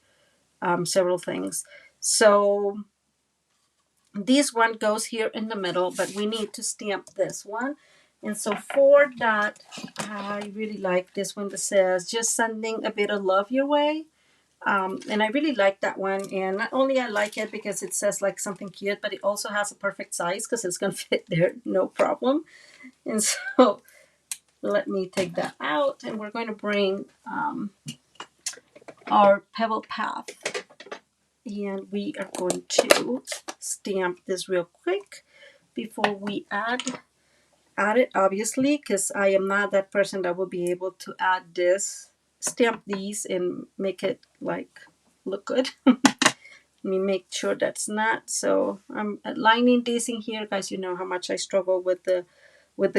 several things. So this one goes here in the middle, but we need to stamp this one. And so for that, I really like this one that says, just sending a bit of love your way. And I really like that one. And not only I like it because it says like something cute, but it also has a perfect size because it's going to fit there, no problem. And so let me take that out, and we're going to bring our pebble path. And we are going to stamp this real quick before we add it, obviously, because I am not that person that will be able to add this, stamp these and make it like look good. Let me make sure that's not. So I'm aligning this in here, guys. You know how much I struggle with the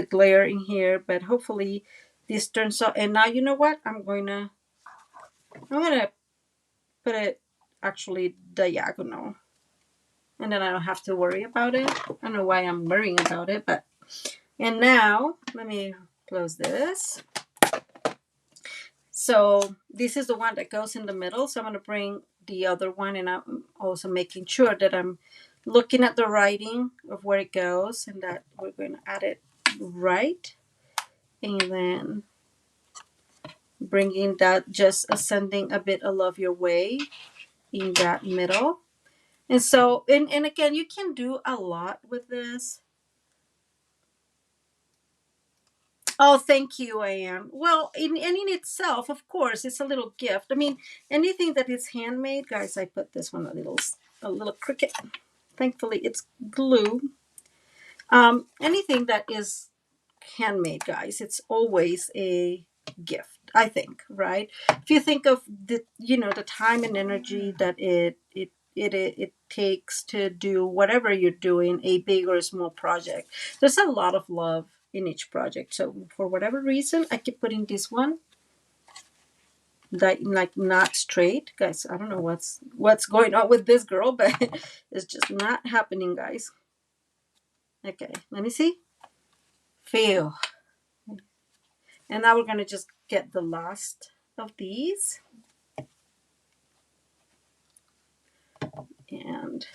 glare in here, but hopefully this turns out. And now you know what? I'm gonna put it actually diagonal, and then I don't have to worry about it. I don't know why I'm worrying about it, but and now let me close this. So this is the one that goes in the middle. So I'm going to bring the other one, and I'm also making sure that I'm looking at the writing of where it goes, and that we're going to add it right. And then bringing that, just ascending a bit above your way in that middle. And so, and again, you can do a lot with this. Oh, thank you, Anne. Well, in itself, of course, it's a little gift. I mean, anything that is handmade, guys. I put this one a little cricket. Thankfully, it's glue. Anything that is handmade, guys, it's always a gift. I think, right? If you think of the time and energy that it takes to do whatever you're doing, a big or a small project, there's a lot of love in each project. So for whatever reason, I keep putting this one that like not straight, guys. I don't know what's going on with this girl, but it's just not happening, guys. Okay, let me see. Feel. And now we're gonna just get the last of these. And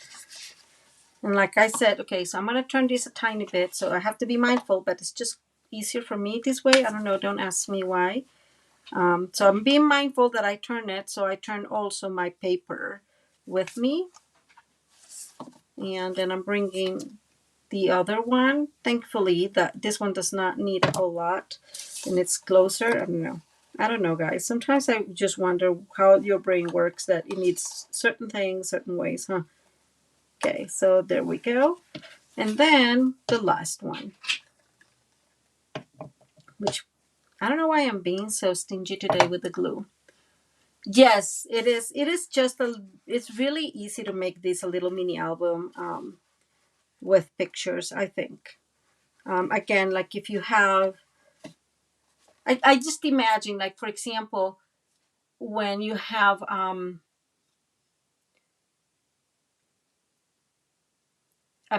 like I said, okay, so I'm gonna turn this a tiny bit, so I have to be mindful, but it's just easier for me this way. I don't know, don't ask me why. So I'm being mindful that I turn it, so I turn also my paper with me. And then I'm bringing the other one. Thankfully, that this one does not need a whole lot, and it's closer. I don't know, guys. Sometimes I just wonder how your brain works, that it needs certain things, certain ways, huh? Okay, so there we go. And then the last one, which I don't know why I'm being so stingy today with the glue. Yes, it is. It is just it's really easy to make this a little mini album with pictures, I think. Again, like if you have, I just imagine, like, for example, when you have, I'm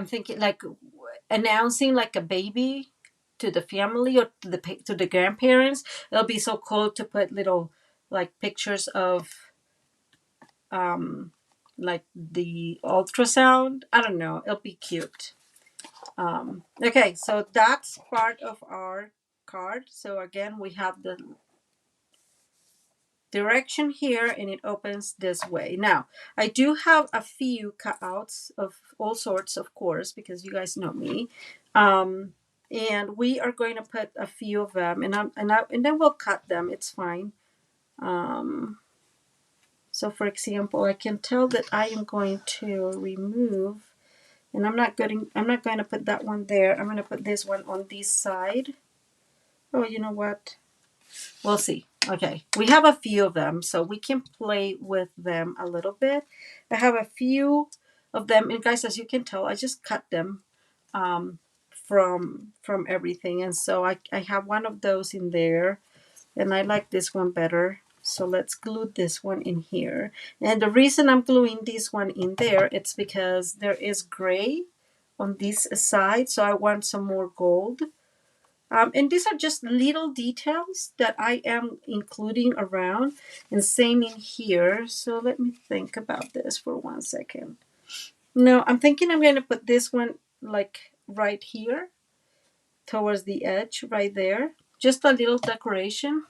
thinking like announcing like a baby to the family or to the grandparents. It'll be so cool to put little like pictures of like the ultrasound. I don't know. It'll be cute. Okay, so that's part of our card. So again, we have the direction here, and it opens this way. Now, I do have a few cutouts of all sorts, of course, because you guys know me. And we are going to put a few of them, and then we'll cut them. It's fine. So for example, I can tell that I am going to remove, and I'm not going to put that one there. I'm going to put this one on this side. Oh, you know what? We'll see. Okay, we have a few of them, so we can play with them a little bit. I have a few of them, and guys, as you can tell, I just cut them from everything, and so I have one of those in there, and I like this one better. So let's glue this one in here. And the reason I'm gluing this one in there, it's because there is gray on this side, so I want some more gold. And these are just little details that I am including around, and same in here. So let me think about this for 1 second. No, I'm thinking I'm going to put this one like right here towards the edge right there. Just a little decoration.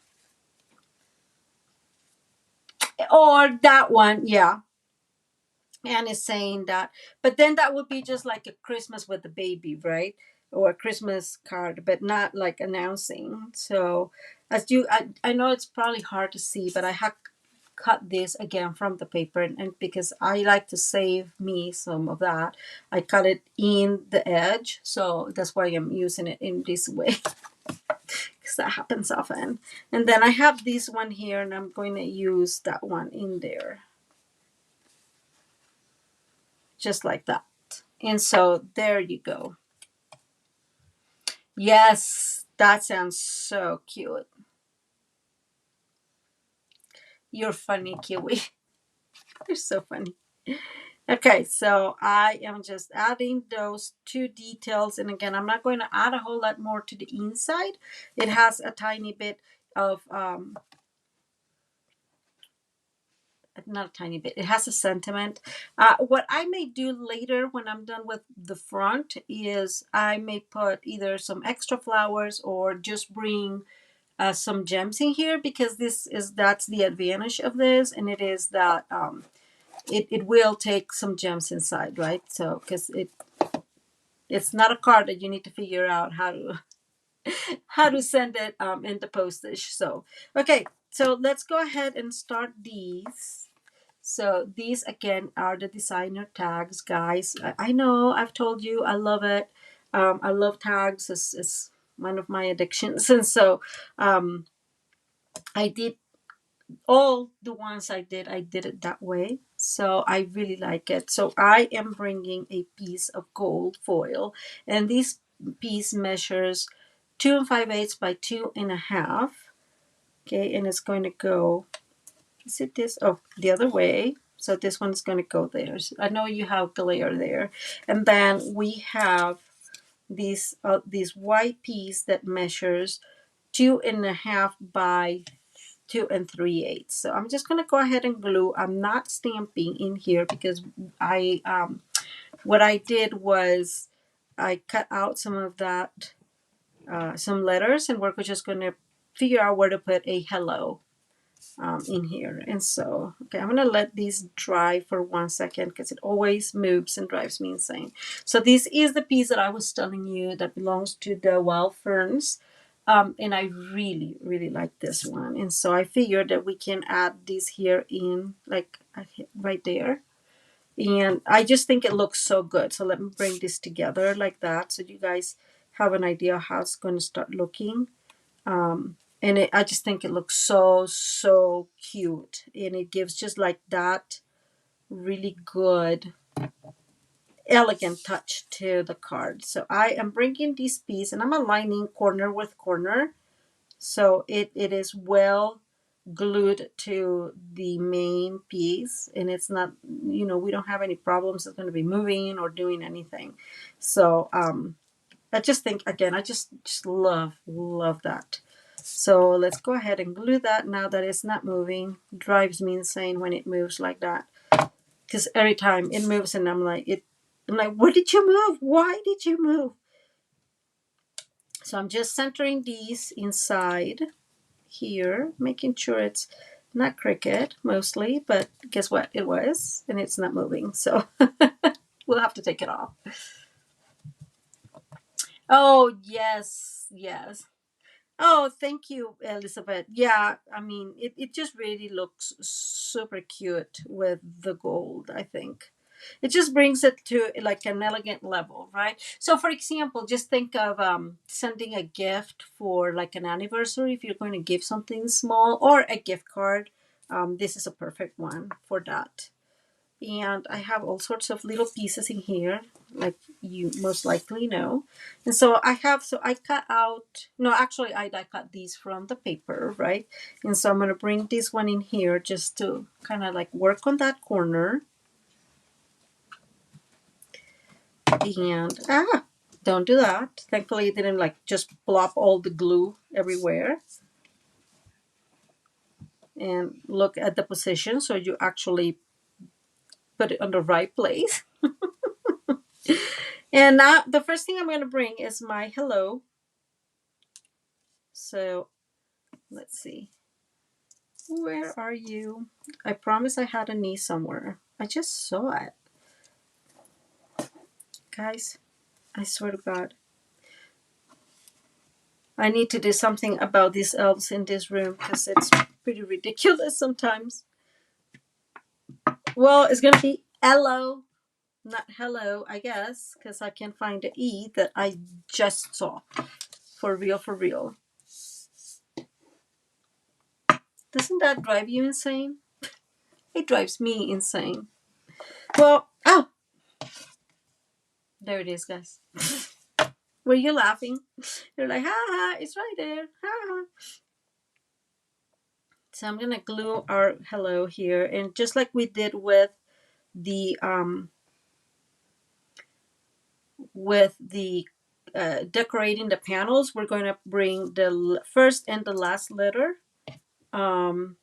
Or that one, yeah. And is saying that, but then that would be just like a Christmas with the baby, right? Or a Christmas card, but not like announcing. So I know it's probably hard to see, but I have cut this again from the paper, and because I like to save me some of that, I cut it in the edge. So that's why I'm using it in this way, because that happens often. And then I have this one here, and I'm going to use that one in there. just like that. And so there you go. Yes, that sounds so cute. You're funny, Kiwi. You're so funny. Okay, so I am just adding those two details. And again, I'm not going to add a whole lot more to the inside. It has a tiny bit of, not a tiny bit, it has a sentiment. What I may do later when I'm done with the front is I may put either some extra flowers or just bring some gems in here, because that's the advantage of this, and it is that it will take some gems inside, right? So because it's not a card that you need to figure out how to send it in the postage. So okay, so let's go ahead and start these. So these again are the designer tags, guys. I know I've told you I love it. I love tags. It's one of my addictions, and so I did all the ones I did it that way. So I really like it. So I am bringing a piece of gold foil, and this piece measures 2 5/8 by 2.5. Okay, and it's going to go, is it this? Oh, the other way. So this one's going to go there. So I know you have glare there. And then we have this white piece that measures 2.5 by 2 3/8. So I'm just going to go ahead and glue. I'm not stamping in here because I what I did was I cut out some of that, some letters, and we're just going to figure out where to put a hello in here. And so, okay, I'm going to let these dry for 1 second because it always moves and drives me insane. So this is the piece that I was telling you that belongs to the wild ferns. And I really, really like this one. And so I figured that we can add this here in, like right there. And I just think it looks so good. So let me bring this together like that so you guys have an idea how it's going to start looking. And I just think it looks so cute, and it gives just like that really good elegant touch to the card. So I am bringing this piece and I'm aligning corner with corner, so it is well glued to the main piece, and it's not, we don't have any problems. It's going to be moving or doing anything. So I just think, again, I just love that. So let's go ahead and glue that now that it's not moving. Drives me insane when it moves like that. Because every time it moves and I'm like, where did you move? Why did you move? So I'm just centering these inside here, making sure it's not cricket mostly, but guess what? It was, and it's not moving. So we'll have to take it off. Oh, yes, yes. Oh, thank you, Elizabeth. Yeah, I mean, it just really looks super cute with the gold, I think. It just brings it to like an elegant level, right? So, for example, just think of sending a gift for like an anniversary if you're going to give something small, or a gift card. This is a perfect one for that. And I have all sorts of little pieces in here, like you most likely know. And so I cut out, no, actually I die cut these from the paper, right? And so I'm going to bring this one in here just to kind of like work on that corner. And, don't do that. Thankfully it didn't like just plop all the glue everywhere. And look at the position so you actually put it on the right place. And now the first thing I'm going to bring is my hello. So let's see. Where are you? I promise I had a knee somewhere. I just saw it. Guys, I swear to God. I need to do something about these elves in this room because it's pretty ridiculous sometimes. Well, it's going to be hello, not hello, I guess, because I can't find the E that I just saw. For real, for real. Doesn't that drive you insane? It drives me insane. Well, oh, There it is, guys. Were you laughing? You're like, ha ha, it's right there. Ha ha. So I'm gonna glue our hello here, and just like we did with the decorating the panels, we're going to bring the first and the last letter um,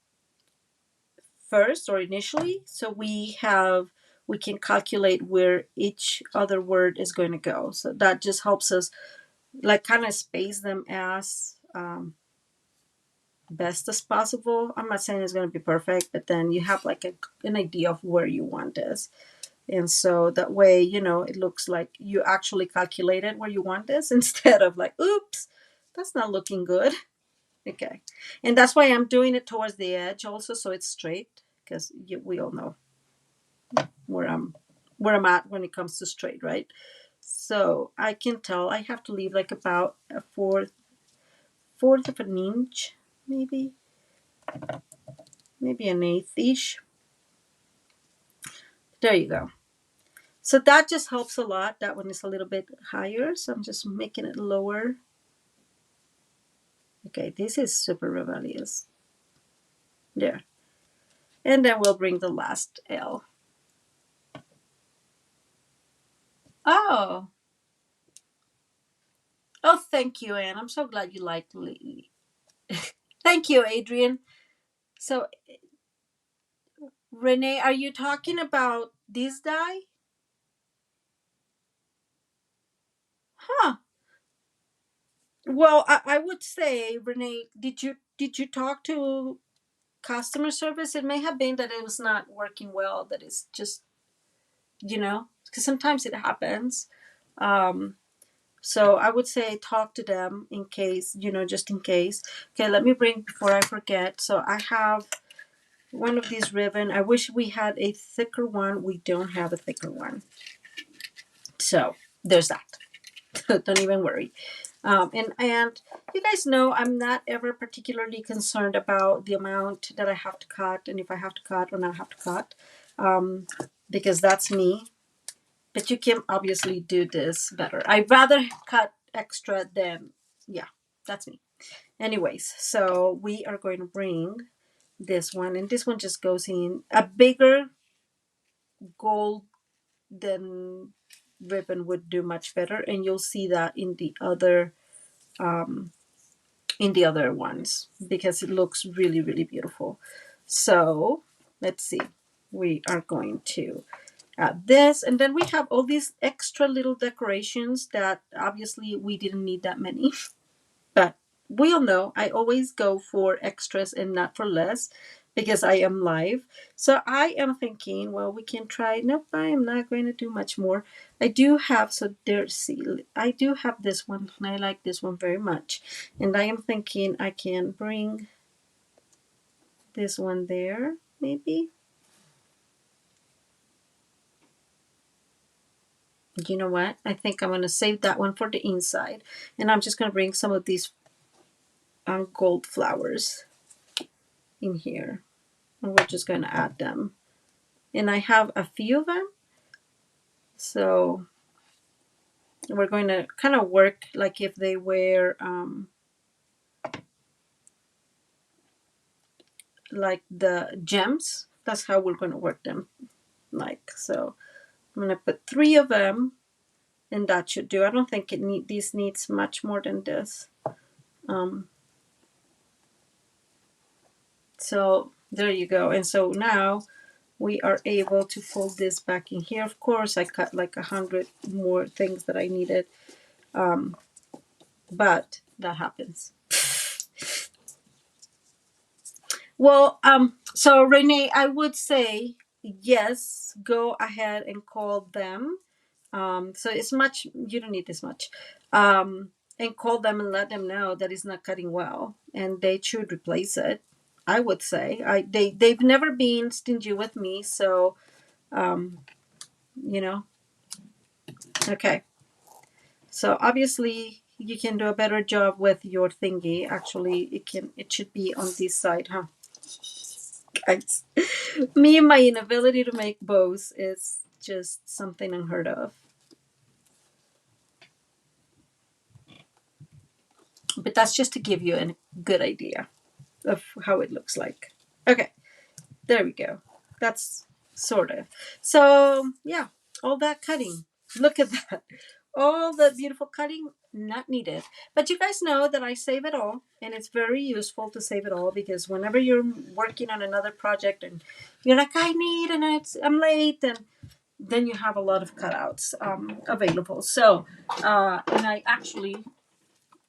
first or initially, so we can calculate where each other word is going to go. So that just helps us like kind of space them as best as possible. I'm not saying it's going to be perfect, but then you have like an idea of where you want this. And so that way, it looks like you actually calculated where you want this instead of like, oops, that's not looking good. Okay. And that's why I'm doing it towards the edge also, so it's straight, because we all know where I'm at when it comes to straight, right? So I can tell I have to leave like about a fourth of an inch, maybe an eighth-ish. There you go. So that just helps a lot. That one is a little bit higher, so I'm just making it lower. Okay, this is super rebellious. There. And then we'll bring the last L. Oh. Oh, thank you, Anne. I'm so glad you liked Lee. Thank you, Adrian. So, Renee, are you talking about this die? Huh. Well, I would say, Renee, did you talk to customer service? It may have been that it was not working well, that it's just, because sometimes it happens. So I would say talk to them in case, just in case. Okay, let me bring before I forget. So I have one of these ribbon. I wish we had a thicker one. We don't have a thicker one. So there's that. Don't even worry. And you guys know I'm not ever particularly concerned about the amount that I have to cut and if I have to cut or not have to cut, because that's me. But you can obviously do this better. I'd rather cut extra than, yeah, that's me. Anyways, so we are going to bring this one, and this one just goes in a bigger gold than ribbon would do much better, and you'll see that in the other ones because it looks really, really beautiful. So let's see, we are going to add this, and then we have all these extra little decorations that obviously we didn't need that many, but we all know I always go for extras and not for less because I am live. So I am thinking, well, we can try. Nope, I am not going to do much more. I do have, so there's, see, I do have this one, and I like this one very much. And I am thinking I can bring this one there, maybe. You know what? I think I'm going to save that one for the inside. And I'm just going to bring some of these gold flowers in here. And we're just going to add them. And I have a few of them. So we're going to kind of work like if they were like the gems. That's how we're going to work them. Like, so I'm going to put 3 of them, and that should do. I don't think this needs much more than this. So there you go. And so now we are able to fold this back in here. Of course, I cut like 100 more things that I needed, but that happens. Well, so Renee, I would say yes, go ahead and call them. So it's much, you don't need this much. And call them and let them know that it's not cutting well and they should replace it. I would say they've never been stingy with me, so you know. Okay. So obviously you can do a better job with your thingy. Actually, it should be on this side, huh? Guys, me and my inability to make bows is just something unheard of. But that's just to give you a good idea of how it looks like. Okay, there we go. That's sort of. So yeah, all that cutting. Look at that. All the beautiful cutting, not needed. But you guys know that I save it all, and it's very useful to save it all, because whenever you're working on another project and you're like, I need, and I'm late, and then you have a lot of cutouts available. So, and I actually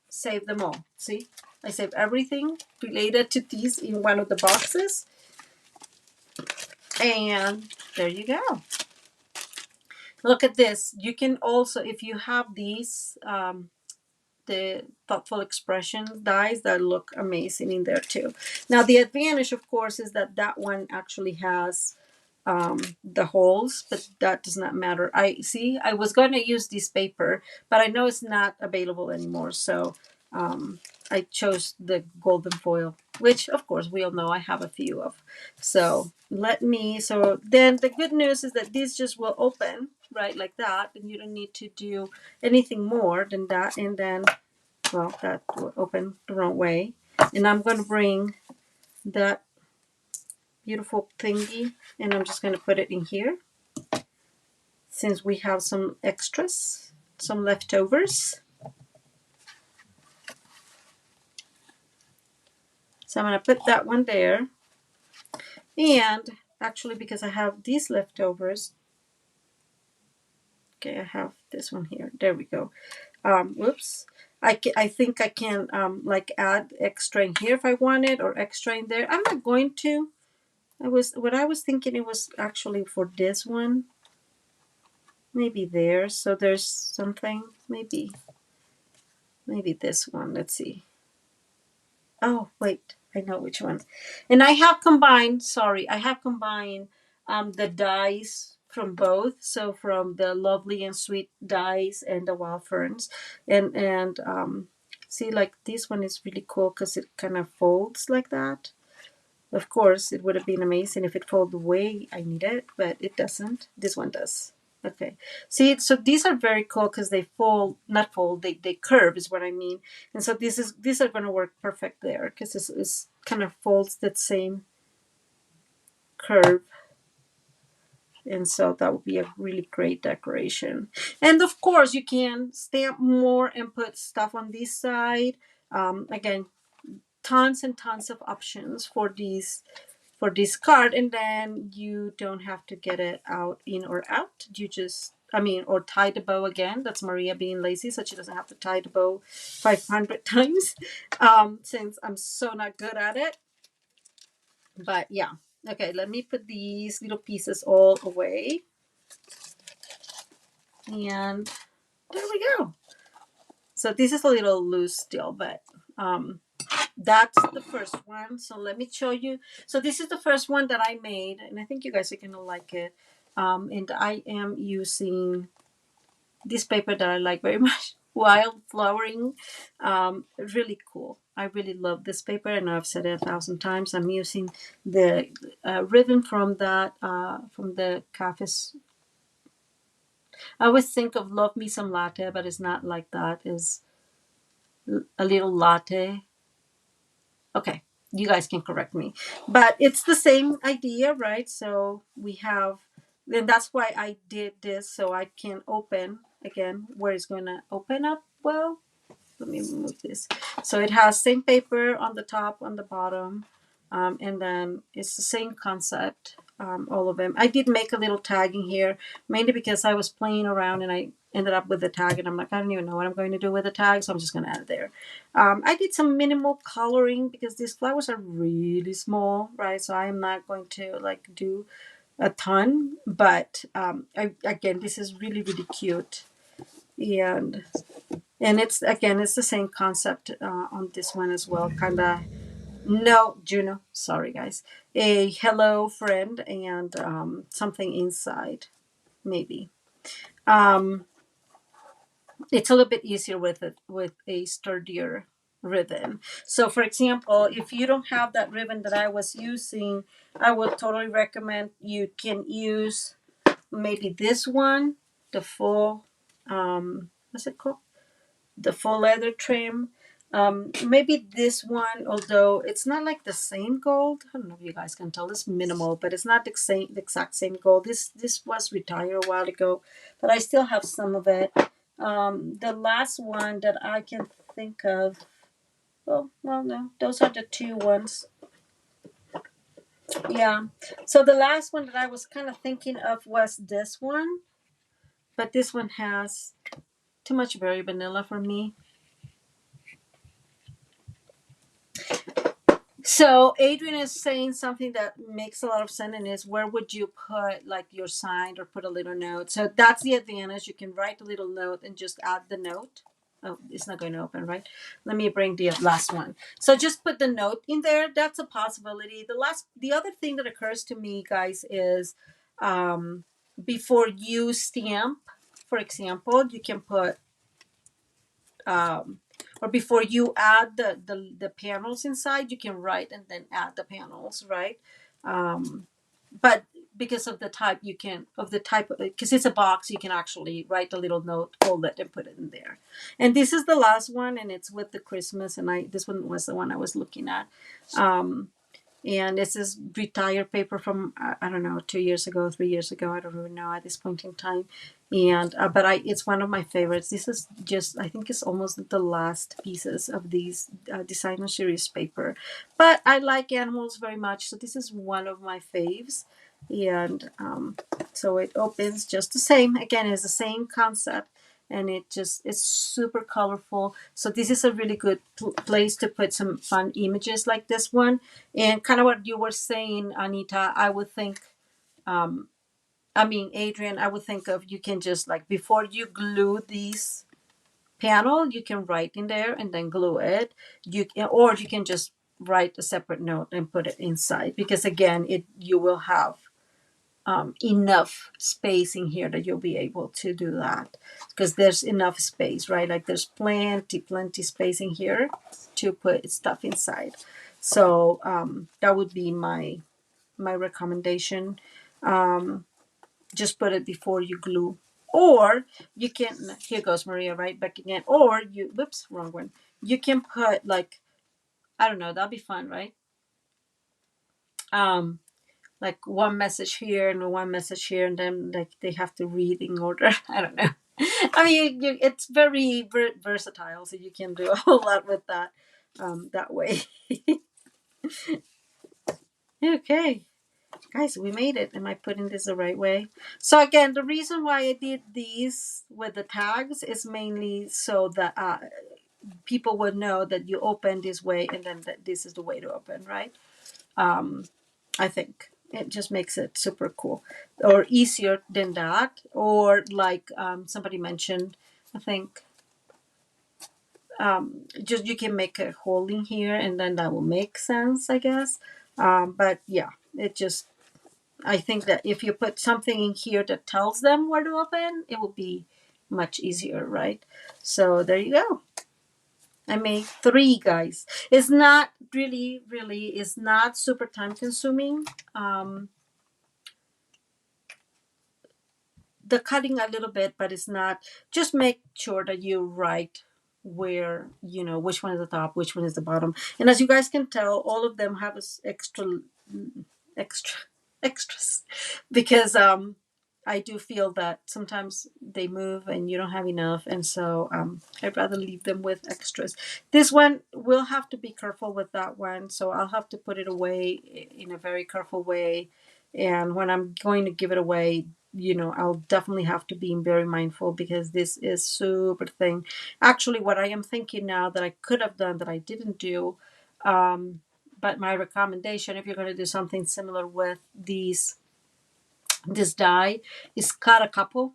save them all. See, I save everything related to these in one of the boxes. And there you go. Look at this. You can also, if you have these, the thoughtful expressions dies, that look amazing in there too. Now the advantage, of course, is that that one actually has the holes, but that does not matter. I was going to use this paper, but I know it's not available anymore, so I chose the golden foil, which of course we all know I have a few of. So so then the good news is that these just will open right like that, and you don't need to do anything more than that. And then, well, that will open the wrong way, and I'm going to bring that beautiful thingy, and I'm just going to put it in here since we have some extras, some leftovers. So I'm going to put that one there, and actually, because I have these leftovers, okay, I have this one here. There we go. Whoops. I think I can like add extra in here if I wanted, or extra in there. I'm not going to. What I was thinking, it was actually for this one. Maybe there. So there's something. Maybe this one. Let's see. Oh, wait. I know which one. And I have combined, sorry, I have combined the dies from both. So from the lovely and sweet dies and the wild ferns. And see, like this one is really cool because it kind of folds like that. Of course, it would have been amazing if it folded the way I need it, but it doesn't. This one does. Okay. See, so these are very cool because they fold, not fold, they curve is what I mean. And so these are going to work perfect there because this kind of folds that same curve. And so that would be a really great decoration. And of course, you can stamp more and put stuff on this side. Again, tons and tons of options for this card, and then you don't have to get it out, in or out. You just, or tie the bow again. That's Maria being lazy, so she doesn't have to tie the bow 500 times, since I'm so not good at it. But yeah, okay, let me put these little pieces all away, and there we go. So this is a little loose still, but that's the first one. So let me show you. So this is the first one that I made, and I think you guys are gonna like it. And I am using this paper that I like very much, Wild Flowering. Really cool. I really love this paper, and I've said it 1,000 times. I'm using the ribbon from that from the cafes. I always think of Love Me Some Latte, but it's not like that. It's a little latte. Okay, you guys can correct me, but it's the same idea, right? So we have, and that's why I did this, so I can open again where it's going to open up well. Let me move this. So it has same paper on the top, on the bottom, and then it's the same concept, all of them. I did make a little tag in here, mainly because I was playing around and I ended up with the tag, and I'm like, I don't even know what I'm going to do with the tag, so I'm just going to add it there. I did some minimal coloring because these flowers are really small, right? So I'm not going to like do a ton, but again, this is really, really cute. And it's, again, it's the same concept on this one as well. Kind of, no, Juno, sorry guys. A hello friend and something inside, maybe. It's a little bit easier with a sturdier ribbon. So for example, if you don't have that ribbon that I was using, I would totally recommend you can use maybe this one, the full, what's it called? The full leather trim. Maybe this one, although it's not like the same gold. I don't know if you guys can tell. It's minimal, but it's not the exact same gold. This was retired a while ago, but I still have some of it. The last one that I can think of. Well, no, those are the two ones. Yeah. So the last one that I was kind of thinking of was this one, but this one has too much berry vanilla for me. So Adrian is saying something that makes a lot of sense, and is where would you put like your sign or put a little note? So that's the advantage. You can write a little note and just add the note. Oh, it's not going to open, right? Let me bring the last one. So just put the note in there. That's a possibility. The other thing that occurs to me, guys, is before you stamp, for example, you can put or before you add the panels inside, you can write and then add the panels, right? But because of the type, you can of the type because it's a box, you can actually write a little note, hold it, and put it in there. And this is the last one, and it's with the Christmas. And this one was the one I was looking at. And this is retired paper from I don't know 2 years ago, 3 years ago. I don't even know at this point in time. And but it's one of my favorites. This is just I think it's almost the last pieces of these designer series paper. But I like animals very much, so this is one of my faves. And so it opens just the same. Again, it's the same concept, and it's super colorful. So this is a really good place to put some fun images like this one. And kind of what you were saying, Anita, I would think, Adrian, I would think of you can just like before you glue these panel, you can write in there and then glue it. Or you can just write a separate note and put it inside, because again, you will have enough space in here that you'll be able to do that, because there's enough space, right? Like there's plenty space in here to put stuff inside. So that would be my recommendation. Just put it before you glue, or you can. Here goes Maria right back again. Or you, whoops, wrong one. You can put like, I don't know. That'd be fun, right? Um, like one message here and one message here, and then like they have to read in order. I don't know. I mean, it's very versatile, so you can do a whole lot with that that way. Okay, guys, we made it. Am I putting this the right way? So again, the reason why I did these with the tags is mainly so that people would know that you open this way, and then that this is the way to open, right? I think it just makes it super cool, or easier than that. Or like somebody mentioned, I think just you can make a hole in here, and then that will make sense, I guess. But yeah, it just, I think that if you put something in here that tells them where to open, it will be much easier, right? So there you go. I made 3, guys. It's not really, it's not super time consuming. The cutting a little bit, but it's not. Just make sure that you write where, which one is the top, which one is the bottom. And as you guys can tell, all of them have extra extras, because I do feel that sometimes they move and you don't have enough, and so I'd rather leave them with extras. This one, we'll have to be careful with that one, so I'll have to put it away in a very careful way. And when I'm going to give it away, I'll definitely have to be very mindful, because this is super thin. Actually, what I am thinking now that I could have done that I didn't do, but my recommendation, if you're going to do something similar with this die, is cut a couple,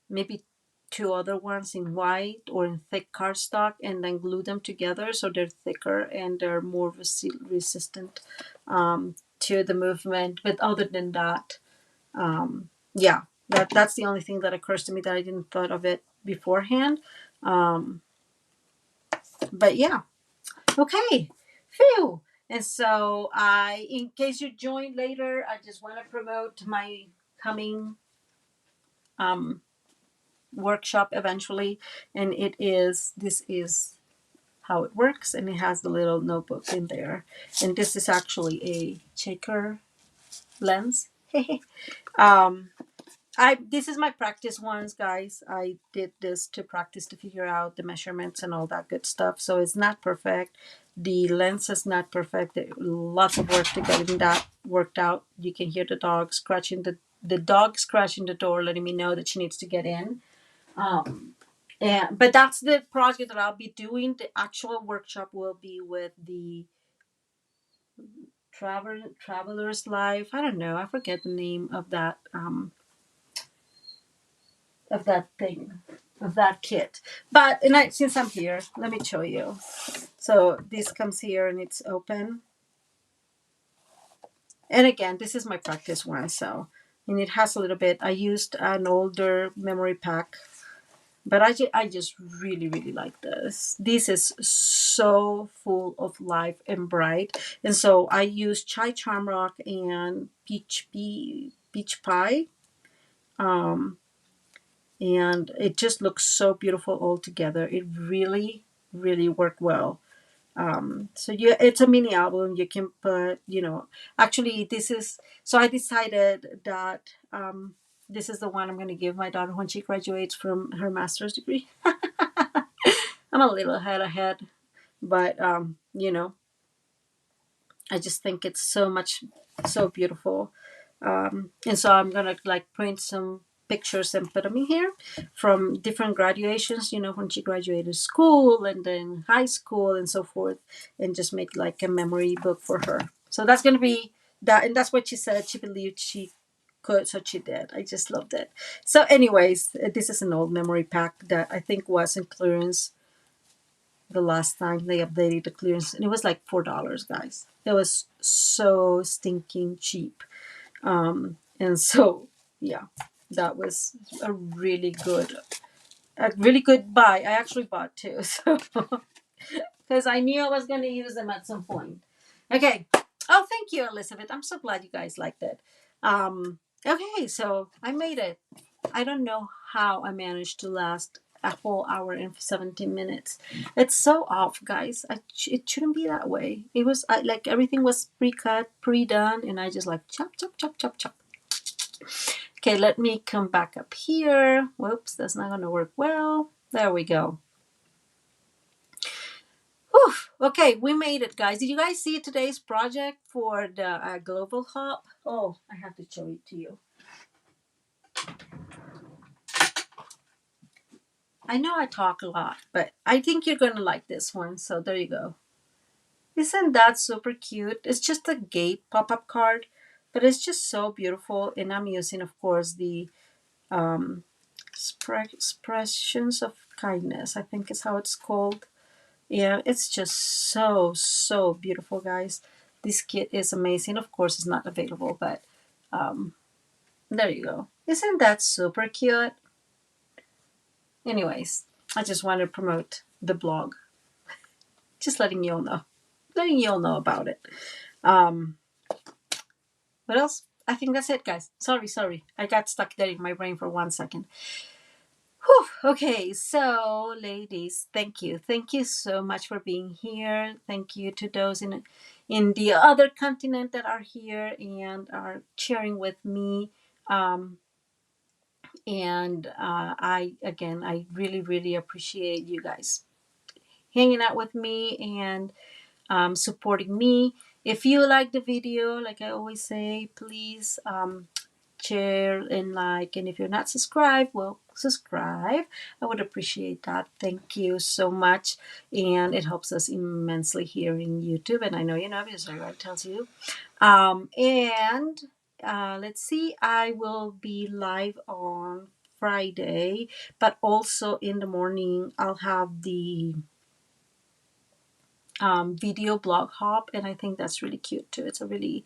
maybe 2 other ones in white or in thick cardstock, and then glue them together so they're thicker and they're more resistant to the movement. But other than that, yeah, that's the only thing that occurs to me, that I didn't thought of it beforehand. But yeah, okay, phew. And so in case you join later, I just want to promote my coming workshop eventually, and this is how it works, and it has the little notebook in there. And this is actually a shaker lens. um, this is my practice ones, guys. I did this to practice to figure out the measurements and all that good stuff. So it's not perfect. The lens is not perfect. Lots of work to getting that worked out. You can hear the dog scratching the door, letting me know that she needs to get in. But that's the project that I'll be doing. The actual workshop will be with the Traveler's Life. I don't know. I forget the name of that thing, of that kit. But since I'm here, let me show you. So this comes here and it's open. And again, this is my practice one. So, and it has a little bit. I used an older memory pack, but I just really, really like this. This is so full of life and bright. And so I used chai chamrock and peach pie. And it just looks so beautiful all together. It really, really worked well. So yeah, it's a mini album. You can put, actually this is, so I decided that this is the one I'm going to give my daughter when she graduates from her master's degree. I'm a little head ahead, but I just think it's so beautiful. And so I'm gonna like print some pictures and put them in here from different graduations, when she graduated school and then high school and so forth, and just make like a memory book for her. So that's gonna be that, and that's what she said. She believed she could, so she did. I just loved it. So, anyways, this is an old memory pack that I think was in clearance the last time they updated the clearance, and it was like $4, guys. It was so stinking cheap. And so, yeah, that was a really good buy. I actually bought two, so because I knew I was going to use them at some point. Okay. Oh, thank you, Elizabeth. I'm so glad you guys liked it. Okay, so I made it. I don't know how I managed to last a whole hour and 17 minutes. It's so off, guys. It shouldn't be that way. It was like everything was pre-cut, pre-done, and I just like chop, chop, chop, chop, chop. Okay, let me come back up here. Whoops, that's not going to work well. There we go. Whew. Okay, we made it, guys. Did you guys see today's project for the global hop? Oh, I have to show it to you. I know I talk a lot, but I think you're going to like this one. So there you go. Isn't that super cute? It's just a gate pop-up card, but it's just so beautiful. And I'm using, of course, the um, expressions of kindness, I think is how it's called. Yeah, it's just so beautiful, guys. This kit is amazing. Of course, it's not available, but there you go. Isn't that super cute? Anyways, I just want to promote the blog. Just letting you all know about it. What else? I think that's it, guys. Sorry. I got stuck there in my brain for 1 second. Whew. Okay, so ladies, thank you. Thank you so much for being here. Thank you to those in the other continent that are here and are sharing with me. And I really, really appreciate you guys hanging out with me and supporting me. If you like the video, like I always say, please share and like. And if you're not subscribed, well, subscribe. I would appreciate that. Thank you so much. And it helps us immensely here in YouTube. And I know you know because everybody tells you. And let's see, I will be live on Friday, but also in the morning I'll have the video blog hop, and I think that's really cute too. It's a really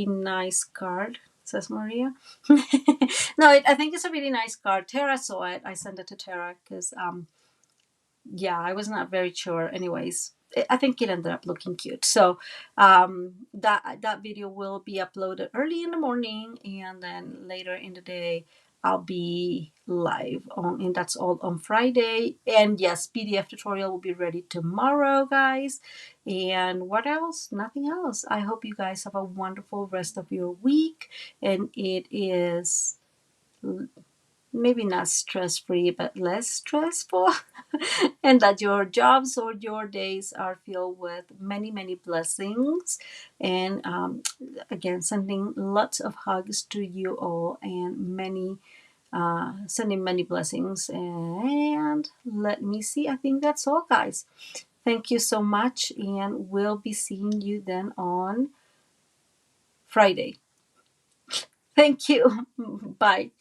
nice card, says Maria. No, I think it's a really nice card. Tara saw it. I sent it to Tara because yeah, I was not very sure. Anyways, I think it ended up looking cute. So that video will be uploaded early in the morning, and then later in the day I'll be live on, and that's all on Friday. And yes, PDF tutorial will be ready tomorrow, guys. And what else? Nothing else. I hope you guys have a wonderful rest of your week, and it is maybe not stress free, but less stressful, and that your jobs or your days are filled with many, many blessings. And again, sending lots of hugs to you all, and sending many blessings. And let me see, I think that's all, guys. Thank you so much, and we'll be seeing you then on Friday. Thank you. Bye.